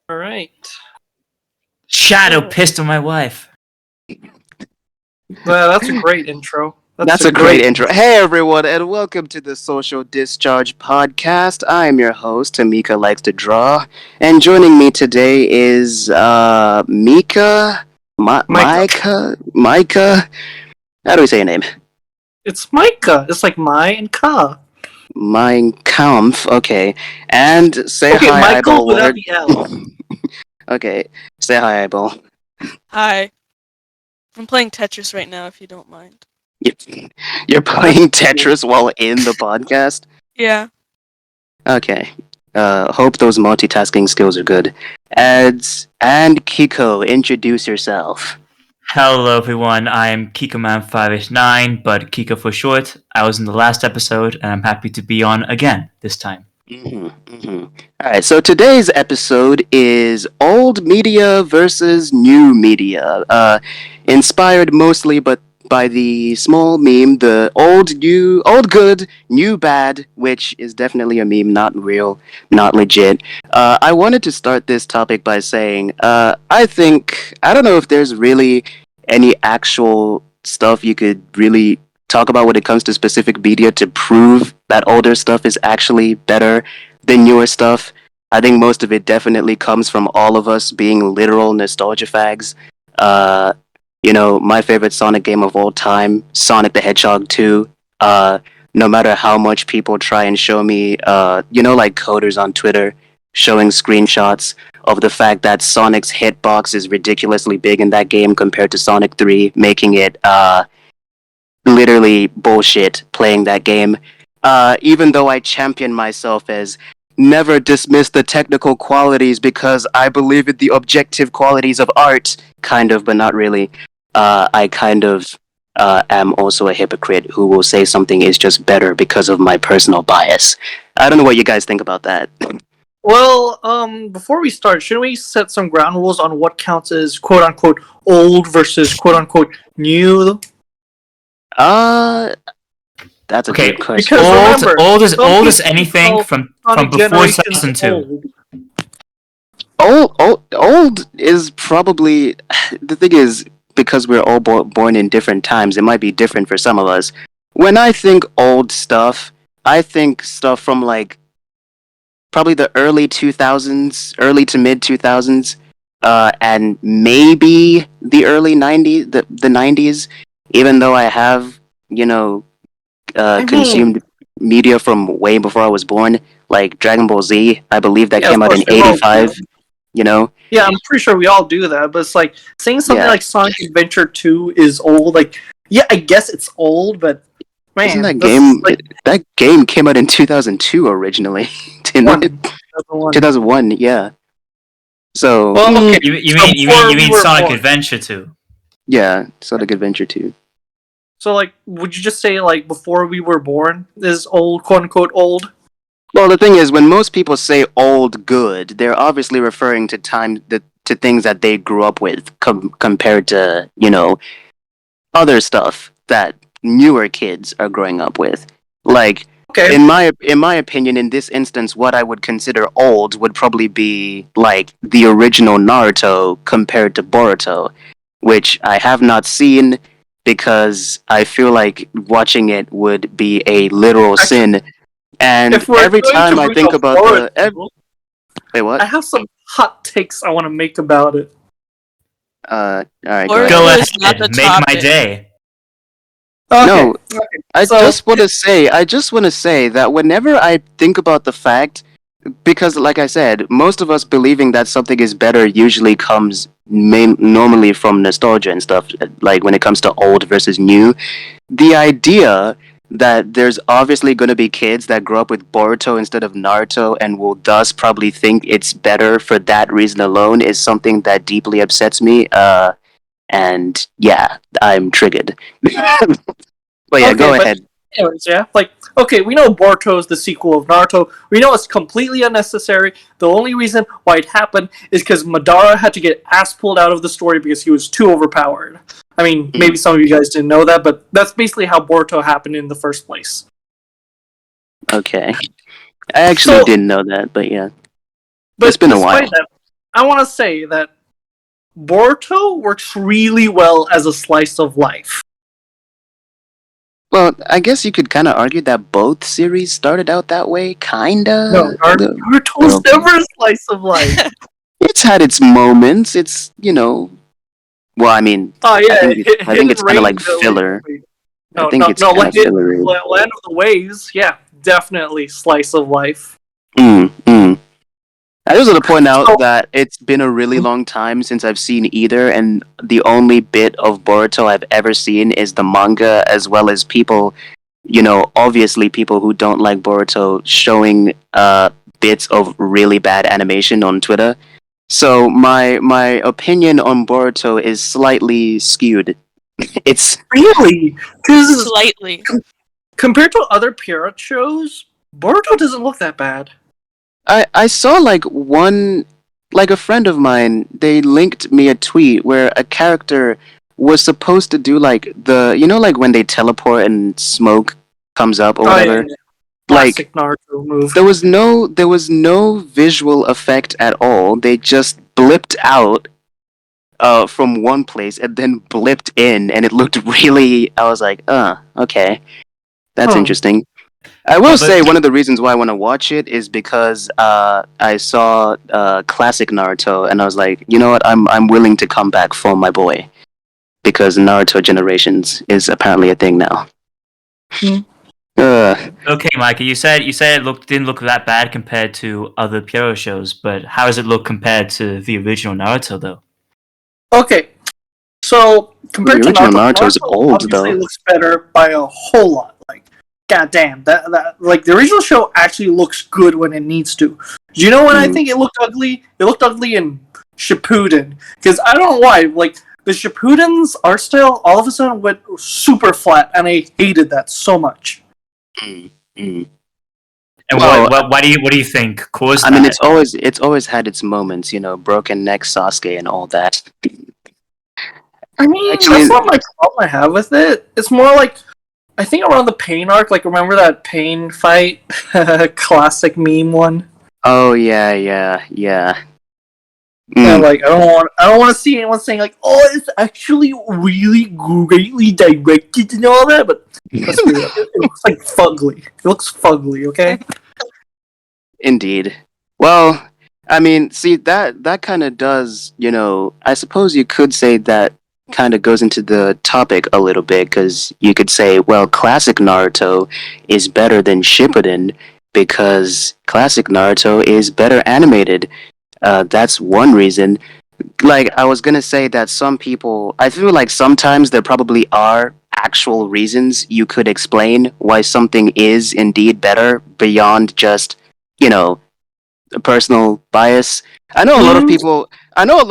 All right. Shadow pissed on my wife. Well, that's a great intro. That's a great intro. Hey, everyone, and welcome to the Social Discharge podcast. I'm your host, Tamika Likes to Draw, and joining me today is Myka. Myka. How do we say your name? It's Myka. It's like my and ka. Mein Kampf. Okay, and say Okay, hi, Michael without iballwart. the L. Okay, say hi, iball. Hi. I'm playing Tetris right now, if you don't mind. You're playing Tetris while in the podcast. Yeah. Okay. Hope those multitasking skills are good. And Kiko, introduce yourself. Hello, everyone. I am KikoMan589, but Kiko for short. I was in the last episode, and I'm happy to be on again this time. Alright, so today's episode is old media versus new media. Inspired mostly by the small meme, the old good, new bad, which is definitely a meme, not real, not legit. I wanted to start this topic by saying, I don't know if there's really any actual stuff you could really talk about when it comes to specific media to prove that older stuff is actually better than newer stuff. I think most of it definitely comes from all of us being literal nostalgia fags. My favorite Sonic game of all time, Sonic the Hedgehog 2. No matter how much people try and show me, like coders on Twitter showing screenshots of the fact that Sonic's hitbox is ridiculously big in that game compared to Sonic 3, making it literally bullshit playing that game. Even though I champion myself as never dismiss the technical qualities because I believe in the objective qualities of art, kind of, but not really. I kind of am also a hypocrite who will say something is just better because of my personal bias. I don't know what you guys think about that. Well, before we start, shouldn't we set some ground rules on what counts as quote unquote old versus quote unquote new? That's a Okay, good question. Because remember, old is some old as people anything call from Sonic before generations 2002. old. Old is probably the thing is because we're all born in different times. It might be different for some of us. When I think old stuff, I think stuff from like probably the early 2000s, early to mid 2000s, and maybe the early 90s, the 90s. Even though I have consumed media from way before I was born, like Dragon Ball Z. I believe that came out in '85. Yeah, I'm pretty sure we all do that, but it's like saying something like Sonic Adventure 2 is old. Like, yeah, I guess it's old, but man, isn't that game? That game came out in 2002 originally, didn't it? 2001, yeah. So, well, okay. You mean Sonic Adventure 2? Yeah, Sonic Adventure 2. So, like, would you just say, like, before we were born is old, quote-unquote, old? Well, the thing is, when most people say old good, they're obviously referring to to things that they grew up with compared to, other stuff that newer kids are growing up with. Like, in my opinion, in this instance, what I would consider old would probably be, like, the original Naruto compared to Boruto, which I have not seen, because I feel like watching it would be a literal sin. And every time I think about wait, what? I have some hot takes I want to make about it. Alright, go ahead. Make my day. Okay. No, I just want to say that whenever I think about the fact, because like I said, most of us believing that something is better usually comes normally from nostalgia and stuff, like when it comes to old versus new. The idea that there's obviously going to be kids that grow up with Boruto instead of Naruto and will thus probably think it's better for that reason alone is something that deeply upsets me. And yeah, I'm triggered. But yeah, go ahead. Anyways, yeah, like, okay, we know Boruto is the sequel of Naruto. We know it's completely unnecessary. The only reason why it happened is because Madara had to get ass pulled out of the story because he was too overpowered. I mean, maybe some of you guys didn't know that, but that's basically how Boruto happened in the first place. Okay. I actually didn't know that, but yeah. But it's been a while. That, I want to say that Boruto works really well as a slice of life. Well, I guess you could kind of argue that both series started out that way, kinda. No, Naruto's never a slice of life. It's had its moments. It's well, I mean, Oh yeah, I think it's kind of like filler. I think it's kind of fillery. Land of the Waves, yeah, definitely slice of life. I just want to point out So- that it's been a really long time since I've seen either, and the only bit of Boruto I've ever seen is the manga, as well as people, obviously people who don't like Boruto showing bits of really bad animation on Twitter. So my opinion on Boruto is slightly skewed. It's Really, because Slightly. compared to other pirate shows, Boruto doesn't look that bad. I saw a friend of mine, they linked me a tweet where a character was supposed to do like like when they teleport and smoke comes up or whatever. Yeah. Classic Naruto move. There was no visual effect at all. They just blipped out from one place and then blipped in, and it looked really. I was like, okay, that's interesting. I will say one of the reasons why I want to watch it is because I saw classic Naruto, and I was like, you know what, I'm willing to come back for my boy, because Naruto Generations is apparently a thing now. Okay, Myka, you said it didn't look that bad compared to other Pyro shows, but how does it look compared to the original Naruto, though? Okay, so compared The to original Naruto, Naruto's old, obviously though. looks better by a whole lot. Like, goddamn, that like the original show actually looks good when it needs to. Do you know when I think it looked ugly? It looked ugly in Shippuden, because I don't know why. Like the Shippuden's art style all of a sudden went super flat, and I hated that so much. And what do you think caused that? I mean, it's always had its moments, broken neck Sasuke and all that. I mean, Actually, that's not my problem I have with it. It's more like, I think around the Pain arc, like, remember that Pain fight? Classic meme one? Oh, yeah. And, like, I don't want to see anyone saying, like, oh, it's actually really greatly directed and all that, but let's be real. It looks like fugly. It looks fugly, okay? Indeed. Well, I mean, see, that kind of does, I suppose you could say that kind of goes into the topic a little bit, because you could say, well, classic Naruto is better than Shippuden because classic Naruto is better animated. That's one reason. Like, I was gonna say that some people, I feel like sometimes there probably are actual reasons you could explain why something is indeed better beyond just, personal bias. I know a lot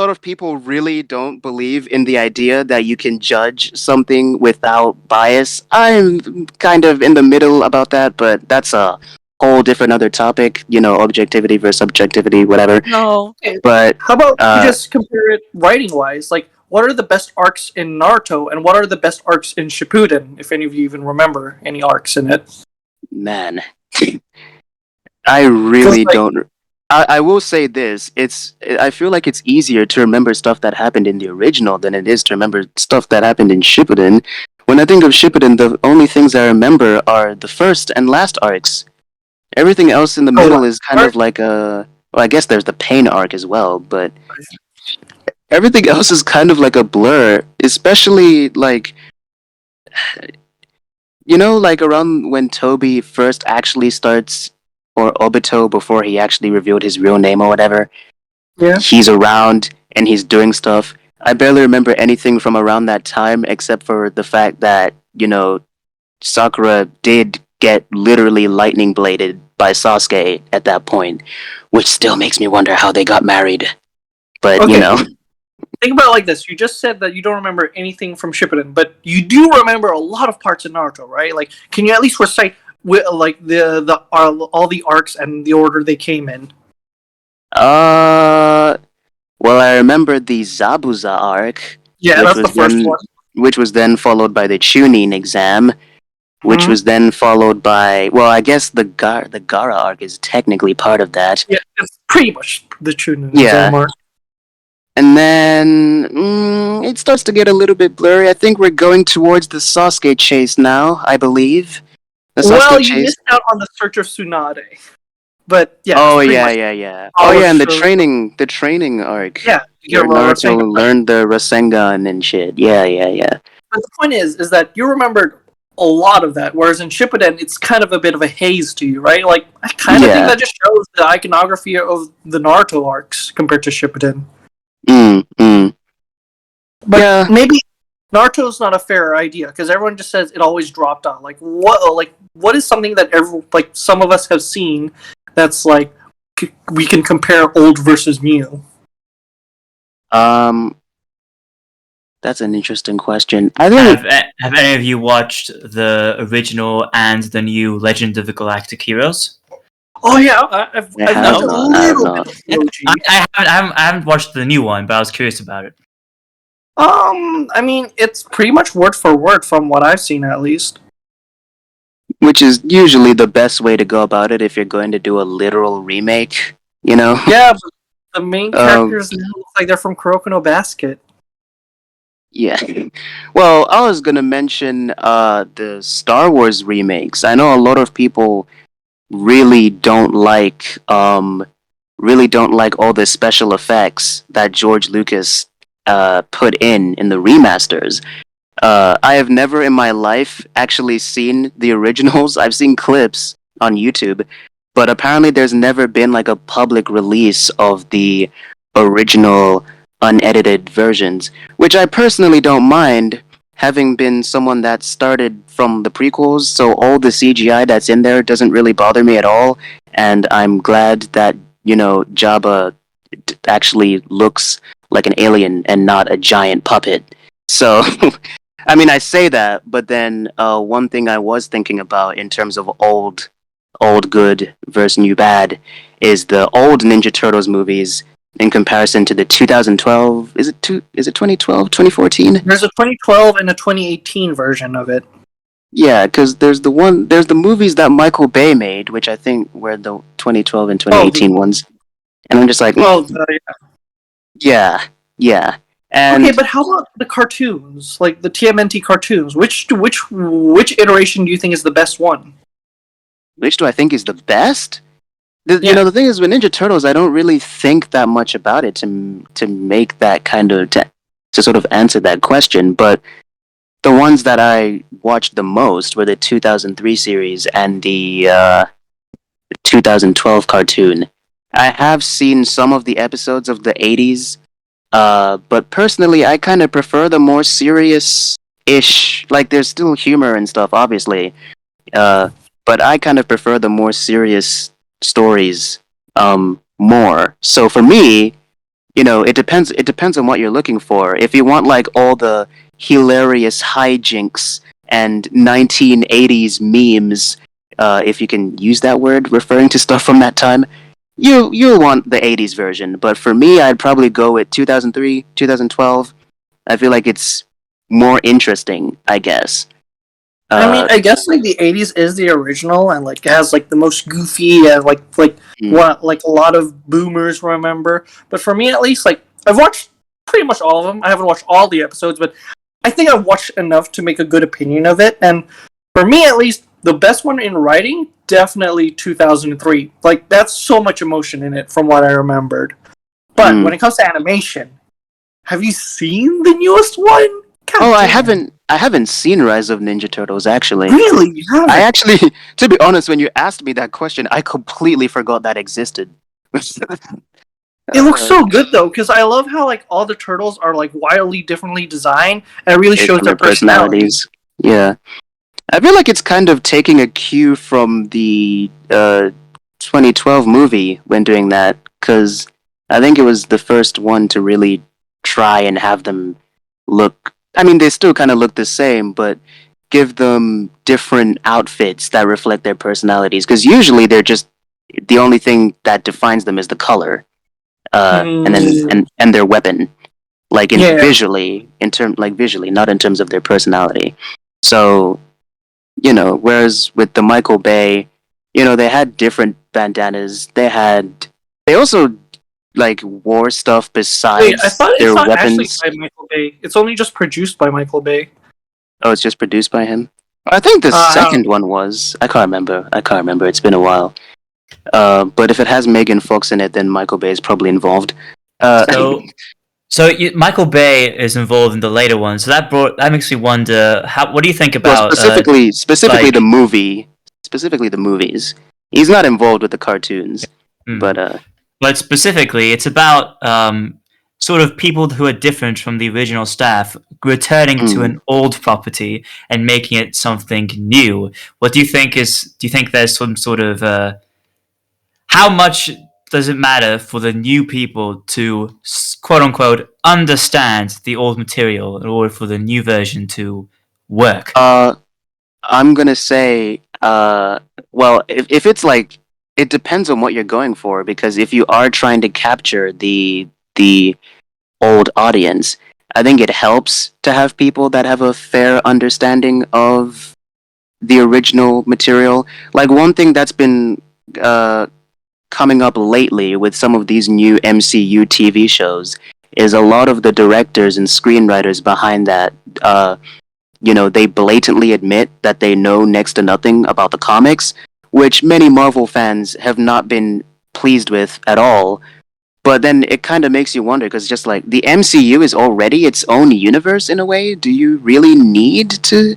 of people really don't believe in the idea that you can judge something without bias. I'm kind of in the middle about that, but that's a whole different other topic, objectivity versus subjectivity, whatever. No. But How about you just compare it writing-wise? Like, what are the best arcs in Naruto, and what are the best arcs in Shippuden, if any of you even remember any arcs in it? man, I really don't. I will say this: I feel like it's easier to remember stuff that happened in the original than it is to remember stuff that happened in Shippuden. When I think of Shippuden, the only things I remember are the first and last arcs. Everything else in the middle is kind of like a. Well, I guess there's the Pain arc as well, but everything else is kind of like a blur. Especially like, like around when Toby first actually starts, or Obito before he actually revealed his real name or whatever. Yeah. He's around and he's doing stuff. I barely remember anything from around that time except for the fact that, Sakura did get literally lightning bladed by Sasuke at that point, which still makes me wonder how they got married. But, Think about it like this. You just said that you don't remember anything from Shippuden, but you do remember a lot of parts in Naruto, right? Like, can you at least recite like all the arcs and the order they came in? Well, I remember the Zabuza arc. Yeah, that's the first one. Which was then followed by the Chunin exam, which was then followed by, well, I guess the Gara arc is technically part of that. Yeah, it's pretty much the Chunin Yeah. exam arc. And then it starts to get a little bit blurry. I think we're going towards the Sasuke chase now, I believe. The Sasuke Well, you chase. missed out on the Search of Tsunade. But yeah, Oh it's pretty yeah, much yeah, yeah. all Oh of yeah, and shows. the training arc. Yeah, you Where get Rasengan. Naruto learned the Rasengan and shit. Yeah, yeah, yeah. But the point is that you remembered a lot of that, whereas in Shippuden, it's kind of a bit of a haze to you, right? Like, I kind of think Yeah. that just shows the iconography of the Naruto arcs compared to Shippuden. Mm. But Yeah. maybe Naruto's not a fair idea because everyone just says it always dropped off. Like, what is something that some of us have seen that's like we can compare old versus new? That's an interesting question. I think Have any of you watched the original and the new Legend of the Galactic Heroes? Oh yeah, I've have watched a not, I have little not. bit of the OG. I haven't watched the new one, but I was curious about it. I mean, it's pretty much word for word from what I've seen, at least. Which is usually the best way to go about it if you're going to do a literal remake, you know? Yeah, but the main characters now look like they're from Kuroko no Basket. Yeah. Well, I was gonna mention the Star Wars remakes. I know a lot of people really don't like all the special effects that George Lucas put in the remasters. I have never in my life actually seen the originals. I've seen clips on YouTube, but apparently there's never been like a public release of the original unedited versions, which I personally don't mind, having been someone that started from the prequels, so all the CGI that's in there doesn't really bother me at all, and I'm glad that, Jabba actually looks like an alien and not a giant puppet. So, I mean, I say that, but then one thing I was thinking about in terms of old good versus new bad is the old Ninja Turtles movies in comparison to the 2012. Is it 2012, 2014? There's a 2012 and a 2018 version of it. Yeah, because there's the movies that Michael Bay made, which I think were the 2012 and 2018 ones, and I'm just like, yeah. And okay, but how about the cartoons, like the TMNT cartoons? Which iteration do you think is the best one? which do I think is the best? The thing is, with Ninja Turtles, I don't really think that much about it to make that kind of to sort of answer that question. But the ones that I watched the most were the 2003 series and the 2012 cartoon. I have seen some of the episodes of the 80s, but personally, I kind of prefer the more serious-ish. Like, there's still humor and stuff, obviously, but I kind of prefer the more serious stories more. So for me, it depends on what you're looking for. If you want like all the hilarious hijinks and 1980s memes, if you can use that word referring to stuff from that time, you'll want the 80s version. But for me, I'd probably go with 2003, 2012. I feel like it's more interesting, I guess. I mean, I guess like the 80s is the original and like it has like the most goofy and what like a lot of boomers remember. But for me at least, like I've watched pretty much all of them. I haven't watched all the episodes, but I think I've watched enough to make a good opinion of it. And for me at least, the best one in writing, definitely 2003. Like that's so much emotion in it from what I remembered. But when it comes to animation, have you seen the newest one? God damn. I haven't seen Rise of Ninja Turtles actually. Really? You haven't? I actually, to be honest, when you asked me that question, I completely forgot that existed. It looks so good though, because I love how like all the turtles are like wildly differently designed, and it really shows their personalities. Yeah, I feel like it's kind of taking a cue from the 2012 movie when doing that, because I think it was the first one to really try and have them look. I mean, they still kind of look the same, but give them different outfits that reflect their personalities. Because usually they're just the only thing that defines them is the color, and then and their weapon, like visually, not in terms of their personality. So, whereas with the Michael Bay, they had different bandanas. They also like war stuff Wait, besides I thought it's their not actually weapons? by Michael Bay. It's only just produced by Michael Bay. Oh, it's just produced by him. I think the How? second one was. I can't remember. It's been a while. But if it has Megan Fox in it, then Michael Bay is probably involved. So, Michael Bay is involved in the later one, so that makes me wonder how. What do you think well, about specifically like the movie, specifically the movies. He's not involved with the cartoons, but but specifically, it's about sort of people who are different from the original staff returning to an old property and making it something new. What do you think is? Do you think there's some sort of how much does it matter for the new people to quote unquote understand the old material in order for the new version to work? I'm gonna say, well, if it's like, it depends on what you're going for, because if you are trying to capture the old audience, I think it helps to have people that have a fair understanding of the original material. Like one thing that's been uh, coming up lately with some of these new MCU TV shows is a lot of the directors and screenwriters behind that. They blatantly admit that they know next to nothing about the comics, which many Marvel fans have not been pleased with at all. But then it kind of makes you wonder, because just like the MCU is already its own universe in a way, do you really need to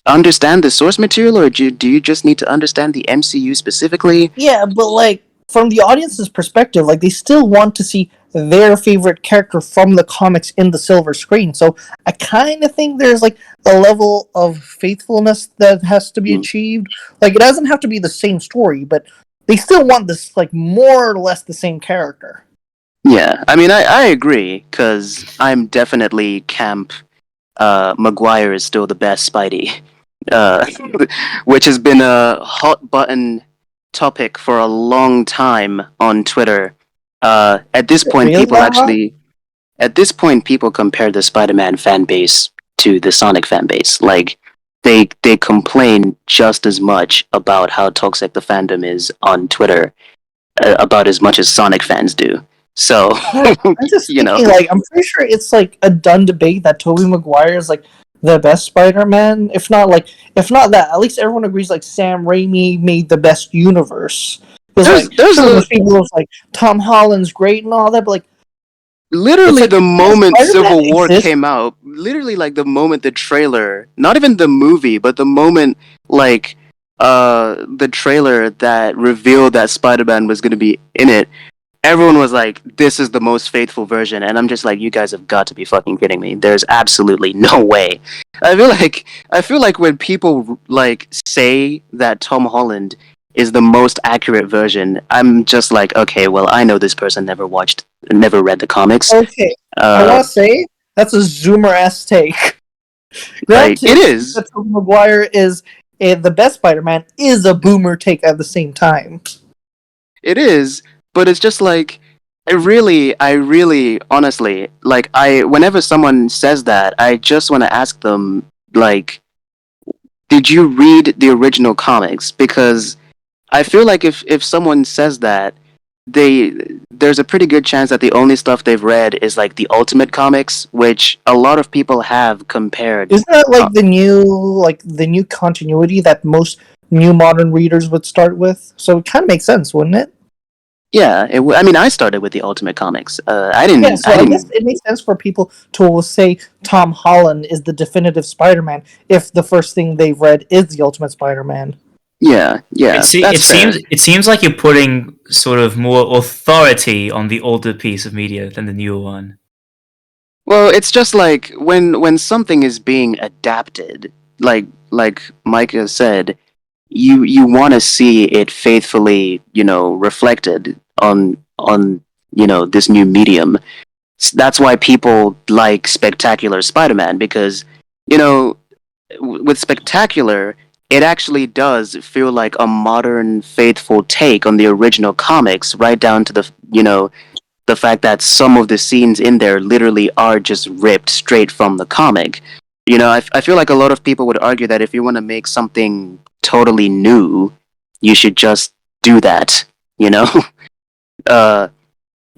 understand the source material, or do you just need to understand the MCU specifically? Yeah, but like from the audience's perspective, like they still want to see their favorite character from the comics in the silver screen. So I kind of think there's like a level of faithfulness that has to be Mm. achieved. Like it doesn't have to be the same story, but they still want this like more or less the same character. Yeah, I mean, I agree, because I'm definitely camp. Maguire is still the best Spidey, uh, which has been a hot button topic for a long time on Twitter. At this point, Really people that hot? actually, at this point, people compare the Spider-Man fan base to the Sonic fan base. Like, they complain just as much about how toxic the fandom is on Twitter, about as much as Sonic fans do. So, I'm just you know. thinking, like, I'm pretty sure it's like a done debate that Tobey Maguire is like the best Spider-Man. If not that, at least everyone agrees like Sam Raimi made the best universe. Because There's a there's people who's like Tom Holland's great and all that, but like it's literally like the moment Spider-Man Civil War exists. came out, literally like the moment the trailer, not even the movie, but the moment like the trailer that revealed that Spider-Man was going to be in it, everyone was like, this is the most faithful version, and I'm just like, you guys have got to be fucking kidding me. There's absolutely no way. I feel like when people like say that Tom Holland is the most accurate version, I'm just like, okay, well, I know this person never read the comics. Okay, I want to say that's a Zoomer-esque take. Like, Granted, it is. that Tobey Maguire is the best Spider-Man is a boomer take at the same time. It is, but it's just like, I really, honestly, like, whenever someone says that, I just want to ask them, like, did you read the original comics? Because I feel like if someone says that, there's a pretty good chance that the only stuff they've read is like the Ultimate Comics, which a lot of people have compared. Isn't that like the new continuity that most new modern readers would start with? So it kind of makes sense, wouldn't it? Yeah, I mean, I started with the Ultimate Comics. I Yeah, didn't. so I guess it makes sense for people to say Tom Holland is the definitive Spider-Man if the first thing they've read is the Ultimate Spider-Man. Yeah, It that's fair. seems like you're putting sort of more authority on the older piece of media than the newer one. Well, it's just like when something is being adapted, like Myka said, you want to see it faithfully, reflected on this new medium. That's why people like Spectacular Spider-Man, because you know with Spectacular, it actually does feel like a modern, faithful take on the original comics, right down to the fact that some of the scenes in there literally are just ripped straight from the comic. I feel like a lot of people would argue that if you want to make something totally new, you should just do that. You know, uh,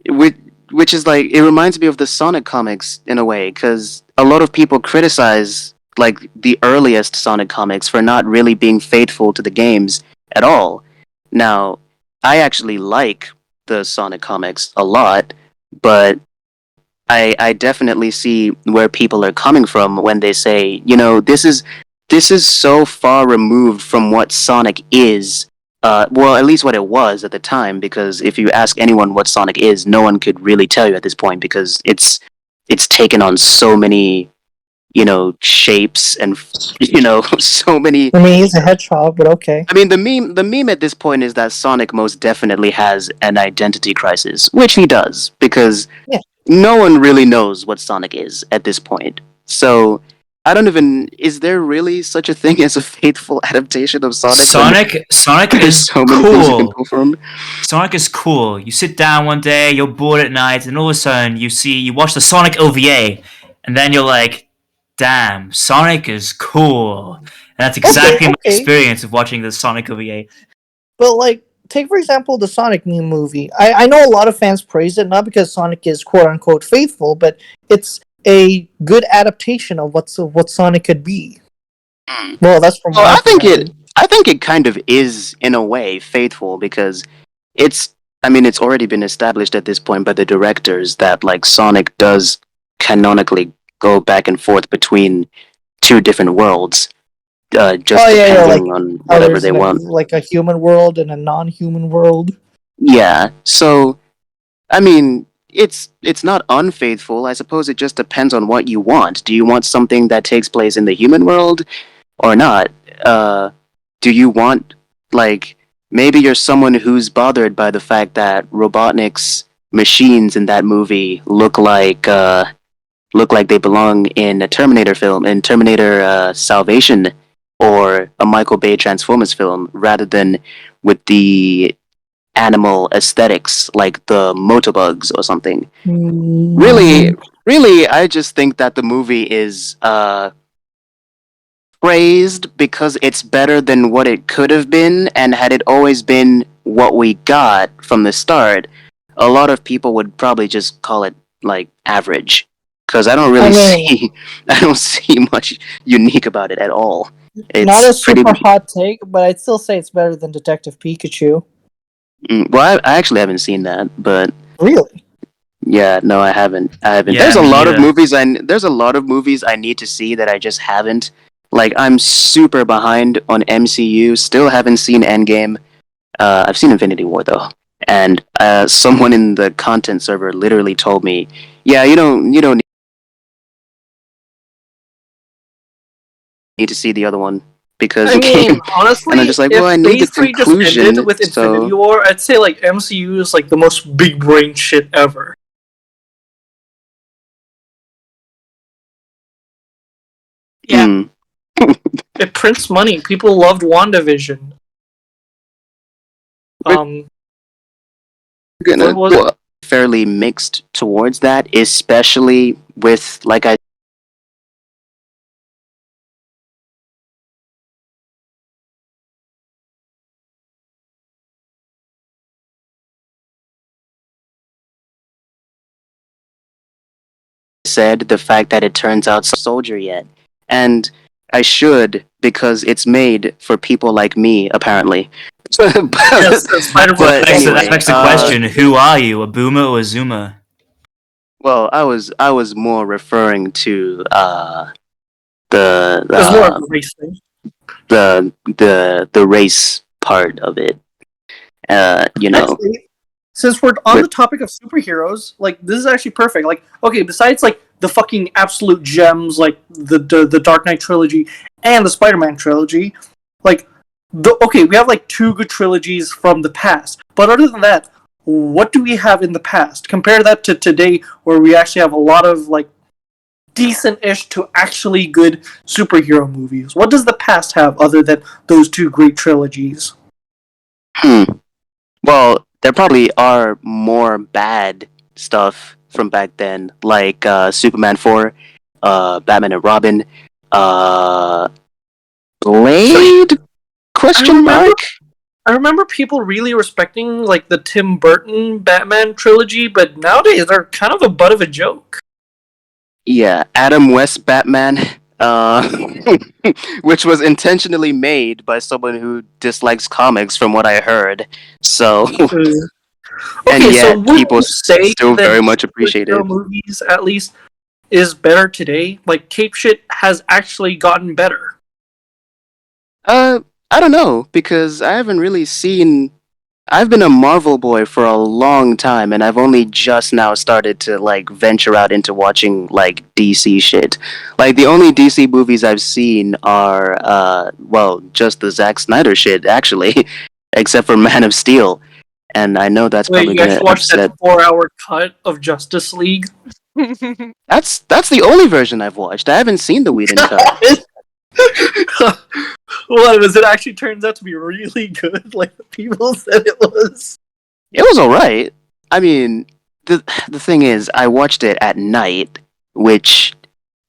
which is like it reminds me of the Sonic comics in a way, because a lot of people criticize like the earliest Sonic comics for not really being faithful to the games at all. Now, I actually like the Sonic comics a lot, but I definitely see where people are coming from when they say, this is so far removed from what Sonic is. Well, at least what it was at the time, because if you ask anyone what Sonic is, no one could really tell you at this point, because it's taken on so many, shapes and so many. I mean, he's a hedgehog, but okay. I mean, the meme at this point is that Sonic most definitely has an identity crisis, which he does, because Yeah. no one really knows what Sonic is at this point. So, I don't even. Is there really such a thing as a faithful adaptation of Sonic? Sonic There's is so many things you can cool. pull from. Sonic is cool. You sit down one day, you're bored at night, and all of a sudden you watch the Sonic OVA, and then you're like, "Damn, Sonic is cool." And that's exactly my Okay. experience of watching the Sonic OVA. But like, take for example the Sonic new movie. I know a lot of fans praise it not because Sonic is quote unquote faithful, but it's a good adaptation of what Sonic could be. Well, that's from Well, my I think perspective. it kind of is in a way faithful, because it's. I mean, it's already been established at this point by the directors that like Sonic does canonically go back and forth between two different worlds, just Oh, yeah, depending on How whatever there's they want. like a human world and a non-human world. Yeah. So, I mean, it's not unfaithful. I suppose it just depends on what you want. Do you want something that takes place in the human world or not? Do you want like maybe you're someone who's bothered by the fact that Robotnik's machines in that movie look like they belong in a Terminator film, in Terminator Salvation, or a Michael Bay Transformers film, rather than with the animal aesthetics like the Motobugs or something. Really, I just think that the movie is praised because it's better than what it could have been, and had it always been what we got from the start, a lot of people would probably just call it like average. Because I don't really I don't see much unique about it at all. It's not a pretty. super hot take, but I'd still say it's better than Detective Pikachu. Well, I actually haven't seen that, but Really? yeah, no, I haven't. Yeah, There's a me lot of neither. movies. There's a lot of movies I need to see that I just haven't. Like, I'm super behind on MCU. Still haven't seen Endgame. I've seen Infinity War though, and someone in the content server literally told me, "Yeah, you don't need to see the other one because I it came." mean, honestly, And I'm just like, if well, I need the Phase 3 just ended conclusion. with Infinity So War, I'd say like MCU is like the most big brain shit ever. Yeah. hmm. It prints money. People loved WandaVision. Gonna What was it? well, fairly mixed towards that, especially with like I said, the fact that it turns out soldier yet, and I should, because it's made for people like me apparently. Yes, Spider-Man. But That anyway, begs the question: who are you, a boomer or a zoomer? well, I was more referring to the It's more of a race thing. the race part of it. Actually, since we're on the topic of superheroes, like this is actually perfect. Like, okay, besides like the fucking absolute gems, like the Dark Knight trilogy and the Spider-Man trilogy, like we have like two good trilogies from the past. But other than that, what do we have in the past? Compare that to today, where we actually have a lot of like decent-ish to actually good superhero movies. What does the past have other than those two great trilogies? Well, there probably are more bad stuff from back then, like Superman 4, Batman and Robin, Blade? Question mark? I remember people really respecting like the Tim Burton Batman trilogy, but nowadays they're kind of a butt of a joke. Yeah, Adam West Batman, which was intentionally made by someone who dislikes comics, from what I heard. So, and Okay, so yet would people you say still that very much appreciate superhero it. movies, at least, is better today? Like, cape shit has actually gotten better. I don't know, because I haven't really seen. I've been a Marvel boy for a long time, and I've only just now started to like venture out into watching like DC shit. Like the only DC movies I've seen are, well, just the Zack Snyder shit, actually, except for Man of Steel. And I know that's Wait, probably you gonna actually watched upset. that 4-hour cut of Justice League? That's the only version I've watched. I haven't seen the Whedon cut. What was it? Actually turns out to be really good, like the people said it was. It was alright. I mean, the thing is, I watched it at night, which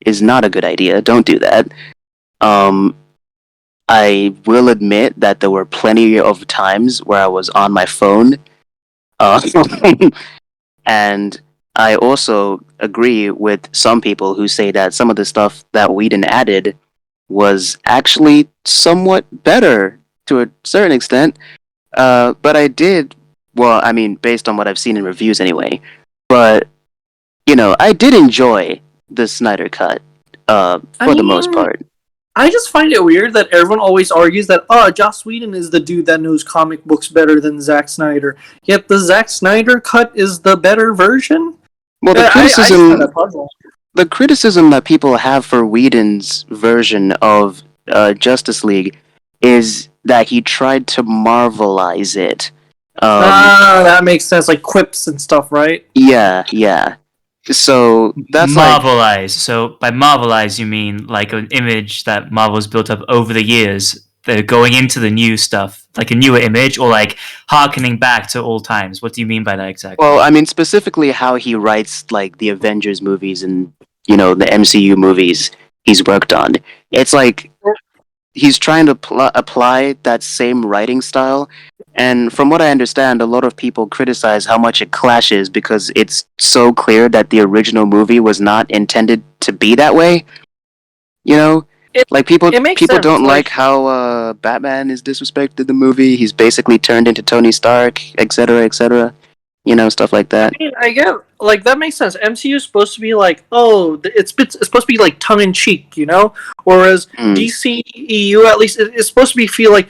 is not a good idea. Don't do that. Um, I will admit that there were plenty of times where I was on my phone, uh, and I also agree with some people who say that some of the stuff that Whedon added was actually somewhat better to a certain extent. But I did, well, I mean, based on what I've seen in reviews anyway. But I did enjoy the Snyder cut, for the most part. I just find it weird that everyone always argues that Joss Whedon is the dude that knows comic books better than Zack Snyder. Yet the Zack Snyder cut is the better version. Well, I just find that puzzle. the criticism that people have for Whedon's version of Justice League is that he tried to Marvelize it. That makes sense, like quips and stuff, right? Yeah. So that's like, Marvelize. So by Marvelize, you mean like an image that Marvel's built up over the years. They're going into the new stuff, like a newer image, or like harkening back to old times. What do you mean by that exactly? well, I mean specifically how he writes like the Avengers movies and the MCU movies he's worked on. It's like he's trying to apply that same writing style. And from what I understand, a lot of people criticize how much it clashes because it's so clear that the original movie was not intended to be that way. Like people it makes people sense, don't like- like how Batman is disrespected in the movie. He's basically turned into Tony Stark, etc., etc. Stuff like that. I mean, I get like that makes sense. MCU is supposed to be like, it's supposed to be like tongue in cheek, whereas DCEU at least it's supposed to be feel like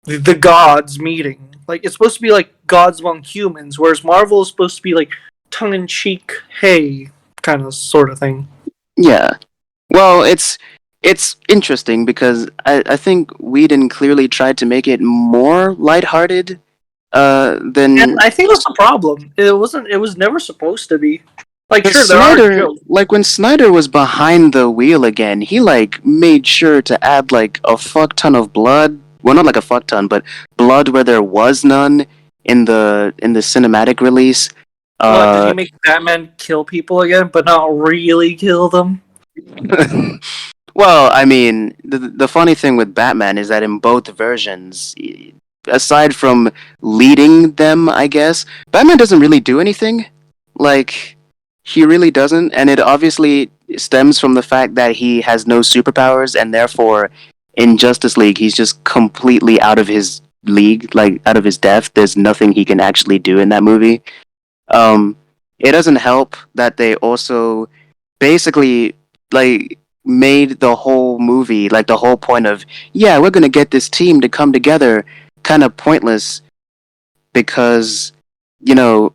the gods meeting. Like it's supposed to be like gods among humans, whereas Marvel is supposed to be like tongue in cheek, hey, kind of sort of thing. Yeah. Well, it's interesting because I think Whedon clearly tried to make it more lighthearted than. And I think that's the problem. It wasn't. It was never supposed to be. Like, But sure, there are Snyder, jokes. like when Snyder was behind the wheel again, he like made sure to add like a fuck ton of blood. Well, not like a fuck ton, but blood where there was none in the cinematic release. What, did he make Batman kill people again, but not really kill them? Well, I mean, the funny thing with Batman is that in both versions, aside from leading them, I guess, Batman doesn't really do anything. Like, he really doesn't, and it obviously stems from the fact that he has no superpowers, and therefore, in Justice League, he's just completely out of his league, like, out of his depth. There's nothing he can actually do in that movie. It doesn't help that they also basically, like, made the whole movie, like the whole point of, yeah, we're gonna get this team to come together, kind of pointless because, oh,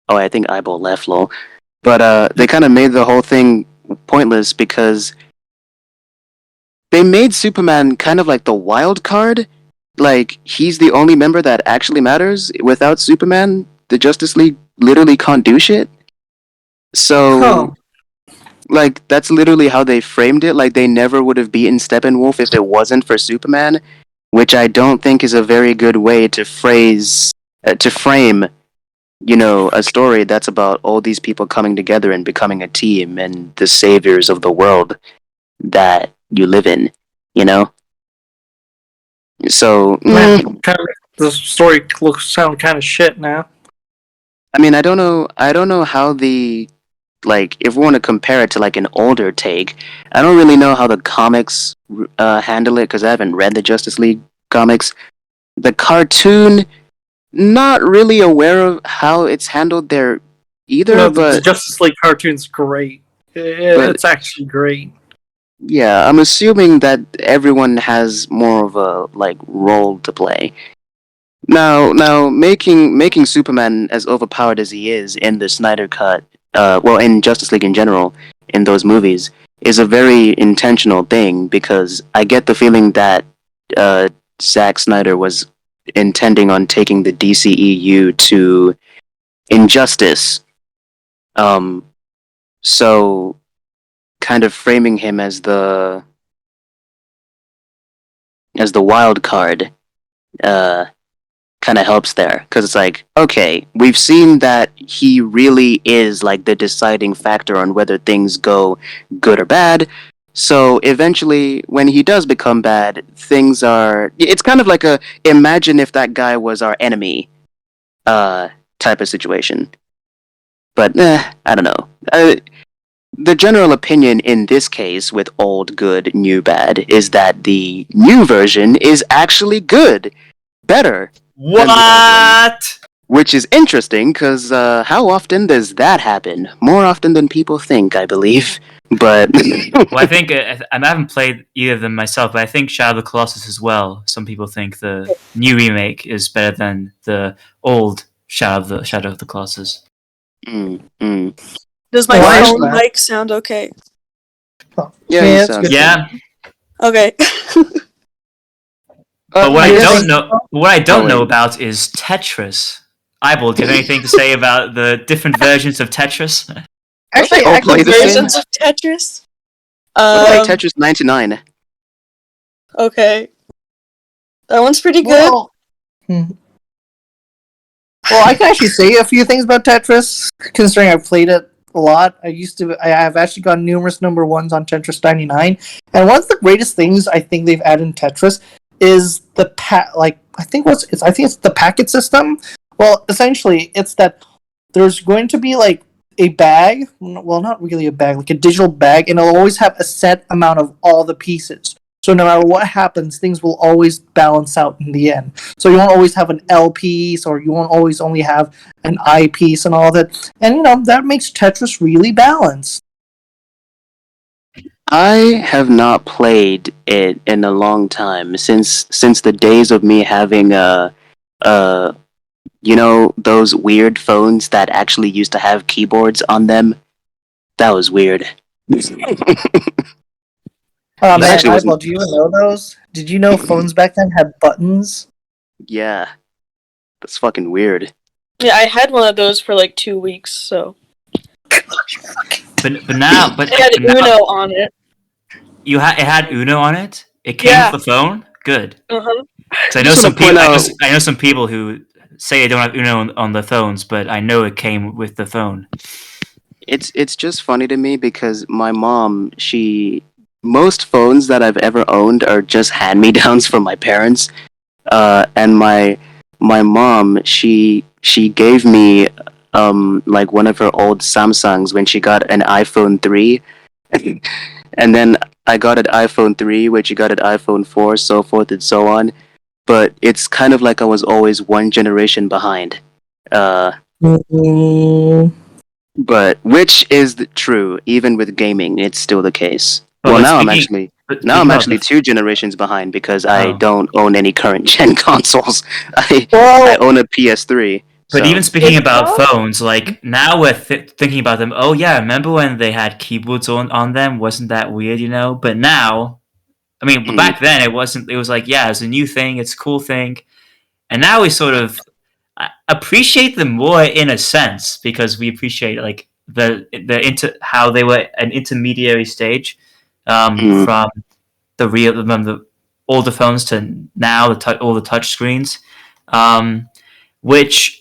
I think Eyeball left, lol. But they kind of made the whole thing pointless because they made Superman kind of like the wild card. Like, he's the only member that actually matters. Without Superman, the Justice League literally can't do shit. So, like, that's literally how they framed it. Like, they never would have beaten Steppenwolf if it wasn't for Superman, which I don't think is a very good way to frame, a story that's about all these people coming together and becoming a team and the saviors of the world that you live in, So, Kind of The story sound kind of shit now. I mean, I don't know how the like if we want to compare it to like an older take. I don't really know how the comics handle it because I haven't read the Justice League comics. The cartoon, not really aware of how it's handled there either. No, the But Justice League cartoon's great. It's actually great. yeah, I'm assuming that everyone has more of a like role to play. Now, making Superman as overpowered as he is in the Snyder Cut, well, in Justice League in general, in those movies, is a very intentional thing because I get the feeling that Zack Snyder was intending on taking the DCEU to Injustice, so kind of framing him as the wild card. Kind of helps there because it's like, okay, we've seen that he really is like the deciding factor on whether things go good or bad. So eventually, when he does become bad, things are. It's kind of like a imagine if that guy was our enemy, type of situation. But I don't know. The general opinion in this case with old good, new bad is that the new version is actually good, better. What? Which is interesting, because how often does that happen? More often than people think, I believe. But Well, I think I haven't played either of them myself, but I think Shadow of the Colossus as well. Some people think the new remake is better than the old Shadow of the Colossus. Does my Why is phone that? mic sound okay? yeah, Yeah, you it's sound good. Yeah, Okay. but what I don't wait. know about is Tetris. Eyeball, do you have anything to say about the different versions of Tetris? Actually, Oh, actually, play this game? Versions of Tetris? What about Tetris 99? Okay. That one's pretty good. Well, I can actually say a few things about Tetris, considering I've played it a lot. I have actually gotten numerous number ones on Tetris 99, and one of the greatest things I think they've added in Tetris is the I think it's the packet system. Well, essentially, it's that there's going to be like a bag, well, not really a bag, like a digital bag, and it'll always have a set amount of all the pieces. So no matter what happens, things will always balance out in the end. So you won't always have an L piece, or you won't always only have an I piece and all that. And that makes Tetris really balanced. I have not played it in a long time since the days of me having those weird phones that actually used to have keyboards on them. That was weird. Oh That man, actually wasn't- Eyeball, do you even know those? Did you know phones back then had buttons? Yeah, that's fucking weird. Yeah, I had one of those for like 2 weeks, so. But now It had Uno on it. it had Uno on it. It came Yeah. with the phone. Good. Uh-huh. 'Cause I know Just some wanna point people. out- I know some people who say they don't have Uno on the phones, but I know it came with the phone. It's just funny to me because my mom, most phones that I've ever owned are just hand-me-downs from my parents. And my mom, she gave me like one of her old Samsungs when she got an iPhone 3. And then I got an iPhone 3, when she got an iPhone 4, so forth and so on. But it's kind of like I was always one generation behind. But which is true, even with gaming, it's still the case. But Well, like, now I'm speaking- actually speaking of 2 generations behind because I Oh. don't own any current gen consoles. I Well, own a PS3. But so- even speaking It's about not- phones, like now we're thinking about them. Oh yeah, remember when they had keyboards on them? Wasn't that weird? But now, I mean, but back then it wasn't. It was like, yeah, it's a new thing. It's a cool thing. And now we sort of appreciate them more in a sense because we appreciate like how they were an intermediary stage from the older phones to now all the touch screens, which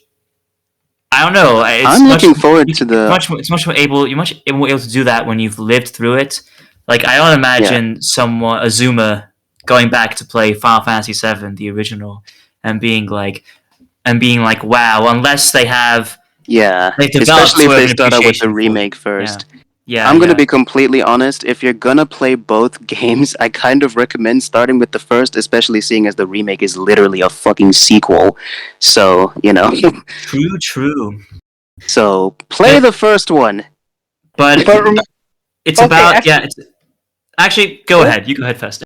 I don't know. I'm looking forward to the. It's much more able. You're much more able to do that when you've lived through it. Like I don't imagine a Zoomer going back to play Final Fantasy VII, the original, and being like, wow, unless they have Yeah, they've developed especially if sort of they an start out with the appreciation for it. remake first. Yeah, I'm gonna be completely honest. If you're gonna play both games, I kind of recommend starting with the first, especially seeing as the remake is literally a fucking sequel. So, True. so play the first one. But But it's okay, about actually- Actually, go ahead. You go ahead first.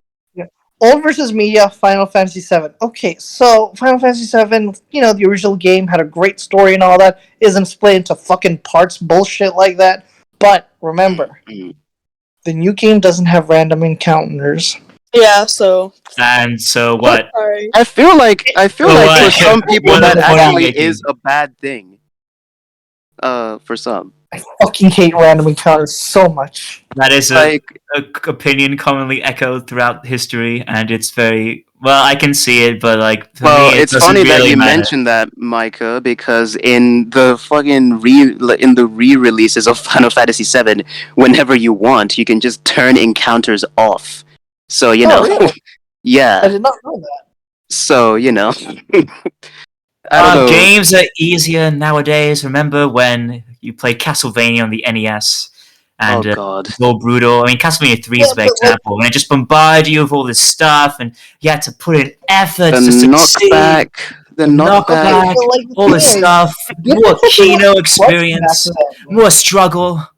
Old versus media, Final Fantasy VII. Okay, so Final Fantasy VII, the original game had a great story and all that. Isn't split into fucking parts, bullshit like that. But remember, the new game doesn't have random encounters. Yeah, so. And so what? Sorry. I feel like what? for some people What that point are you actually making? is a bad thing. For some. I fucking hate random encounters so much. That is Like, a opinion commonly echoed throughout history, and it's very well. I can see it, but like for well, me, it it's doesn't funny that really you matter. mentioned that, Myka, because in the fucking re-releases of Final Fantasy VII, whenever you want, you can just turn encounters off. So Really? I yeah. did not know that. So I don't know. Games are easier nowadays. Remember when you played Castlevania on the NES? And Oh god. it's all brutal. I mean, Castlevania 3 is a Yeah, big but, like- example, and it just bombarded you with all this stuff, and you had to put in effort The to succeed. knockback. The knockback. knockback, But, like, the all this thing is, stuff, more difficulty Kino was experience, crutch back then. more struggle.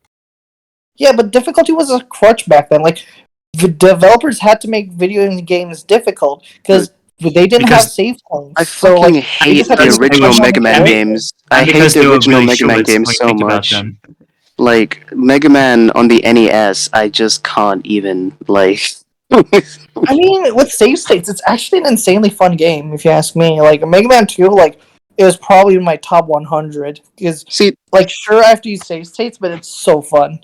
Yeah, but difficulty was a crutch back then. Like, the developers had to make video games difficult because they didn't have Because save points. I So, fucking like, hate just had to the use original crutch on Mega the Man way. games. And I hate because the they were original really Mega Man short games when you so think about much. them. Like Mega Man on the NES, I just can't even like. I mean, with save states, it's actually an insanely fun game, if you ask me. Like, Mega Man 2, like, it was probably in my top 100. Because, See, like, sure, I have to use save states, but it's so fun.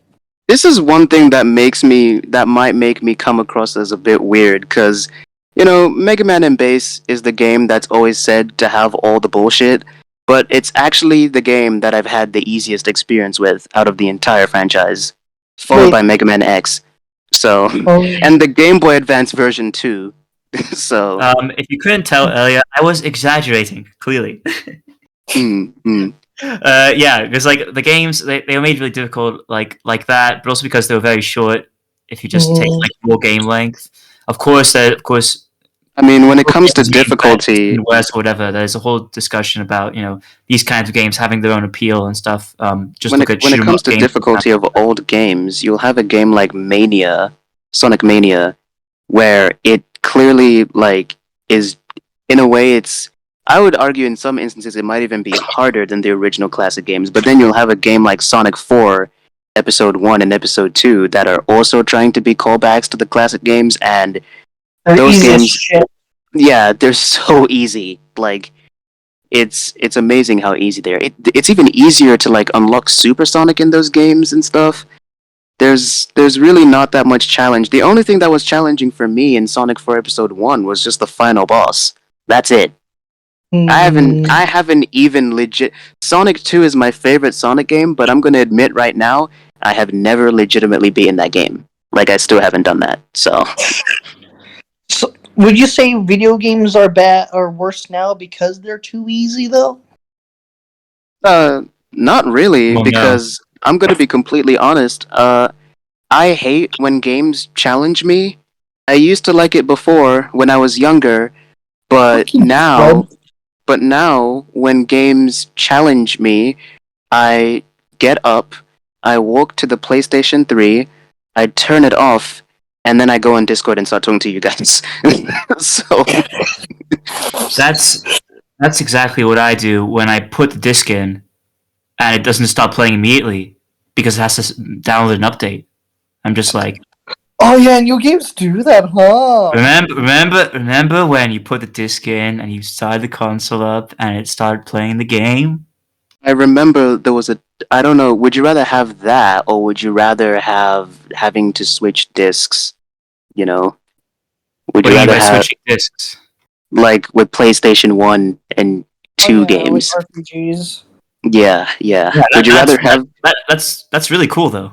this is one thing that might make me come across as a bit weird, because Mega Man and Bass is the game that's always said to have all the bullshit, but it's actually the game that I've had the easiest experience with out of the entire franchise, followed Wait. by Mega Man X. So, and the Game Boy Advance version too. So, If you couldn't tell earlier, I was exaggerating, clearly. Yeah, because like the games, they were made really difficult, like that, but also because they were very short. If you just take like more game length, of course, I mean, when it more comes to games mean difficulty, worse or whatever. There's a whole discussion about these kinds of games having their own appeal and stuff. Just when look it at when it shoot 'em comes up to games. difficulty of old games, you'll have a game like Sonic Mania, where it clearly like is in a way it's. I would argue in some instances it might even be harder than the original classic games. But then you'll have a game like Sonic 4, Episode 1 and Episode 2 that are also trying to be callbacks to the classic games, and They're those easy as games, shit. yeah, they're so easy. Like it's amazing how easy they are. It's even easier to like unlock Supersonic in those games and stuff. There's really not that much challenge. The only thing that was challenging for me in Sonic 4 Episode 1 was just the final boss. That's it. I haven't even legit. Sonic 2 is my favorite Sonic game, but I'm gonna admit right now, I have never legitimately beaten that game. Like I still haven't done that. So So, would you say video games are bad or worse now because they're too easy, though? not really, Well, no. because I'm gonna be completely honest. I hate when games challenge me. I used to like it before when I was younger, but Fucking now, scrub. when games challenge me, I get up, I walk to the PlayStation 3, I turn it off, and then I go on Discord and start talking to you guys. So That's exactly what I do when I put the disc in, and it doesn't stop playing immediately because it has to download an update. I'm just like, Oh yeah, new games do that, huh? remember when you put the disc in and you started the console up and it started playing the game? I remember there was I don't know, would you rather have that or would you rather have having to switch discs, you know? Would What do you you mean rather by have switching discs? like with PlayStation 1 and 2 games? Like RPGs. Yeah. Yeah, Would you rather have that's really cool though.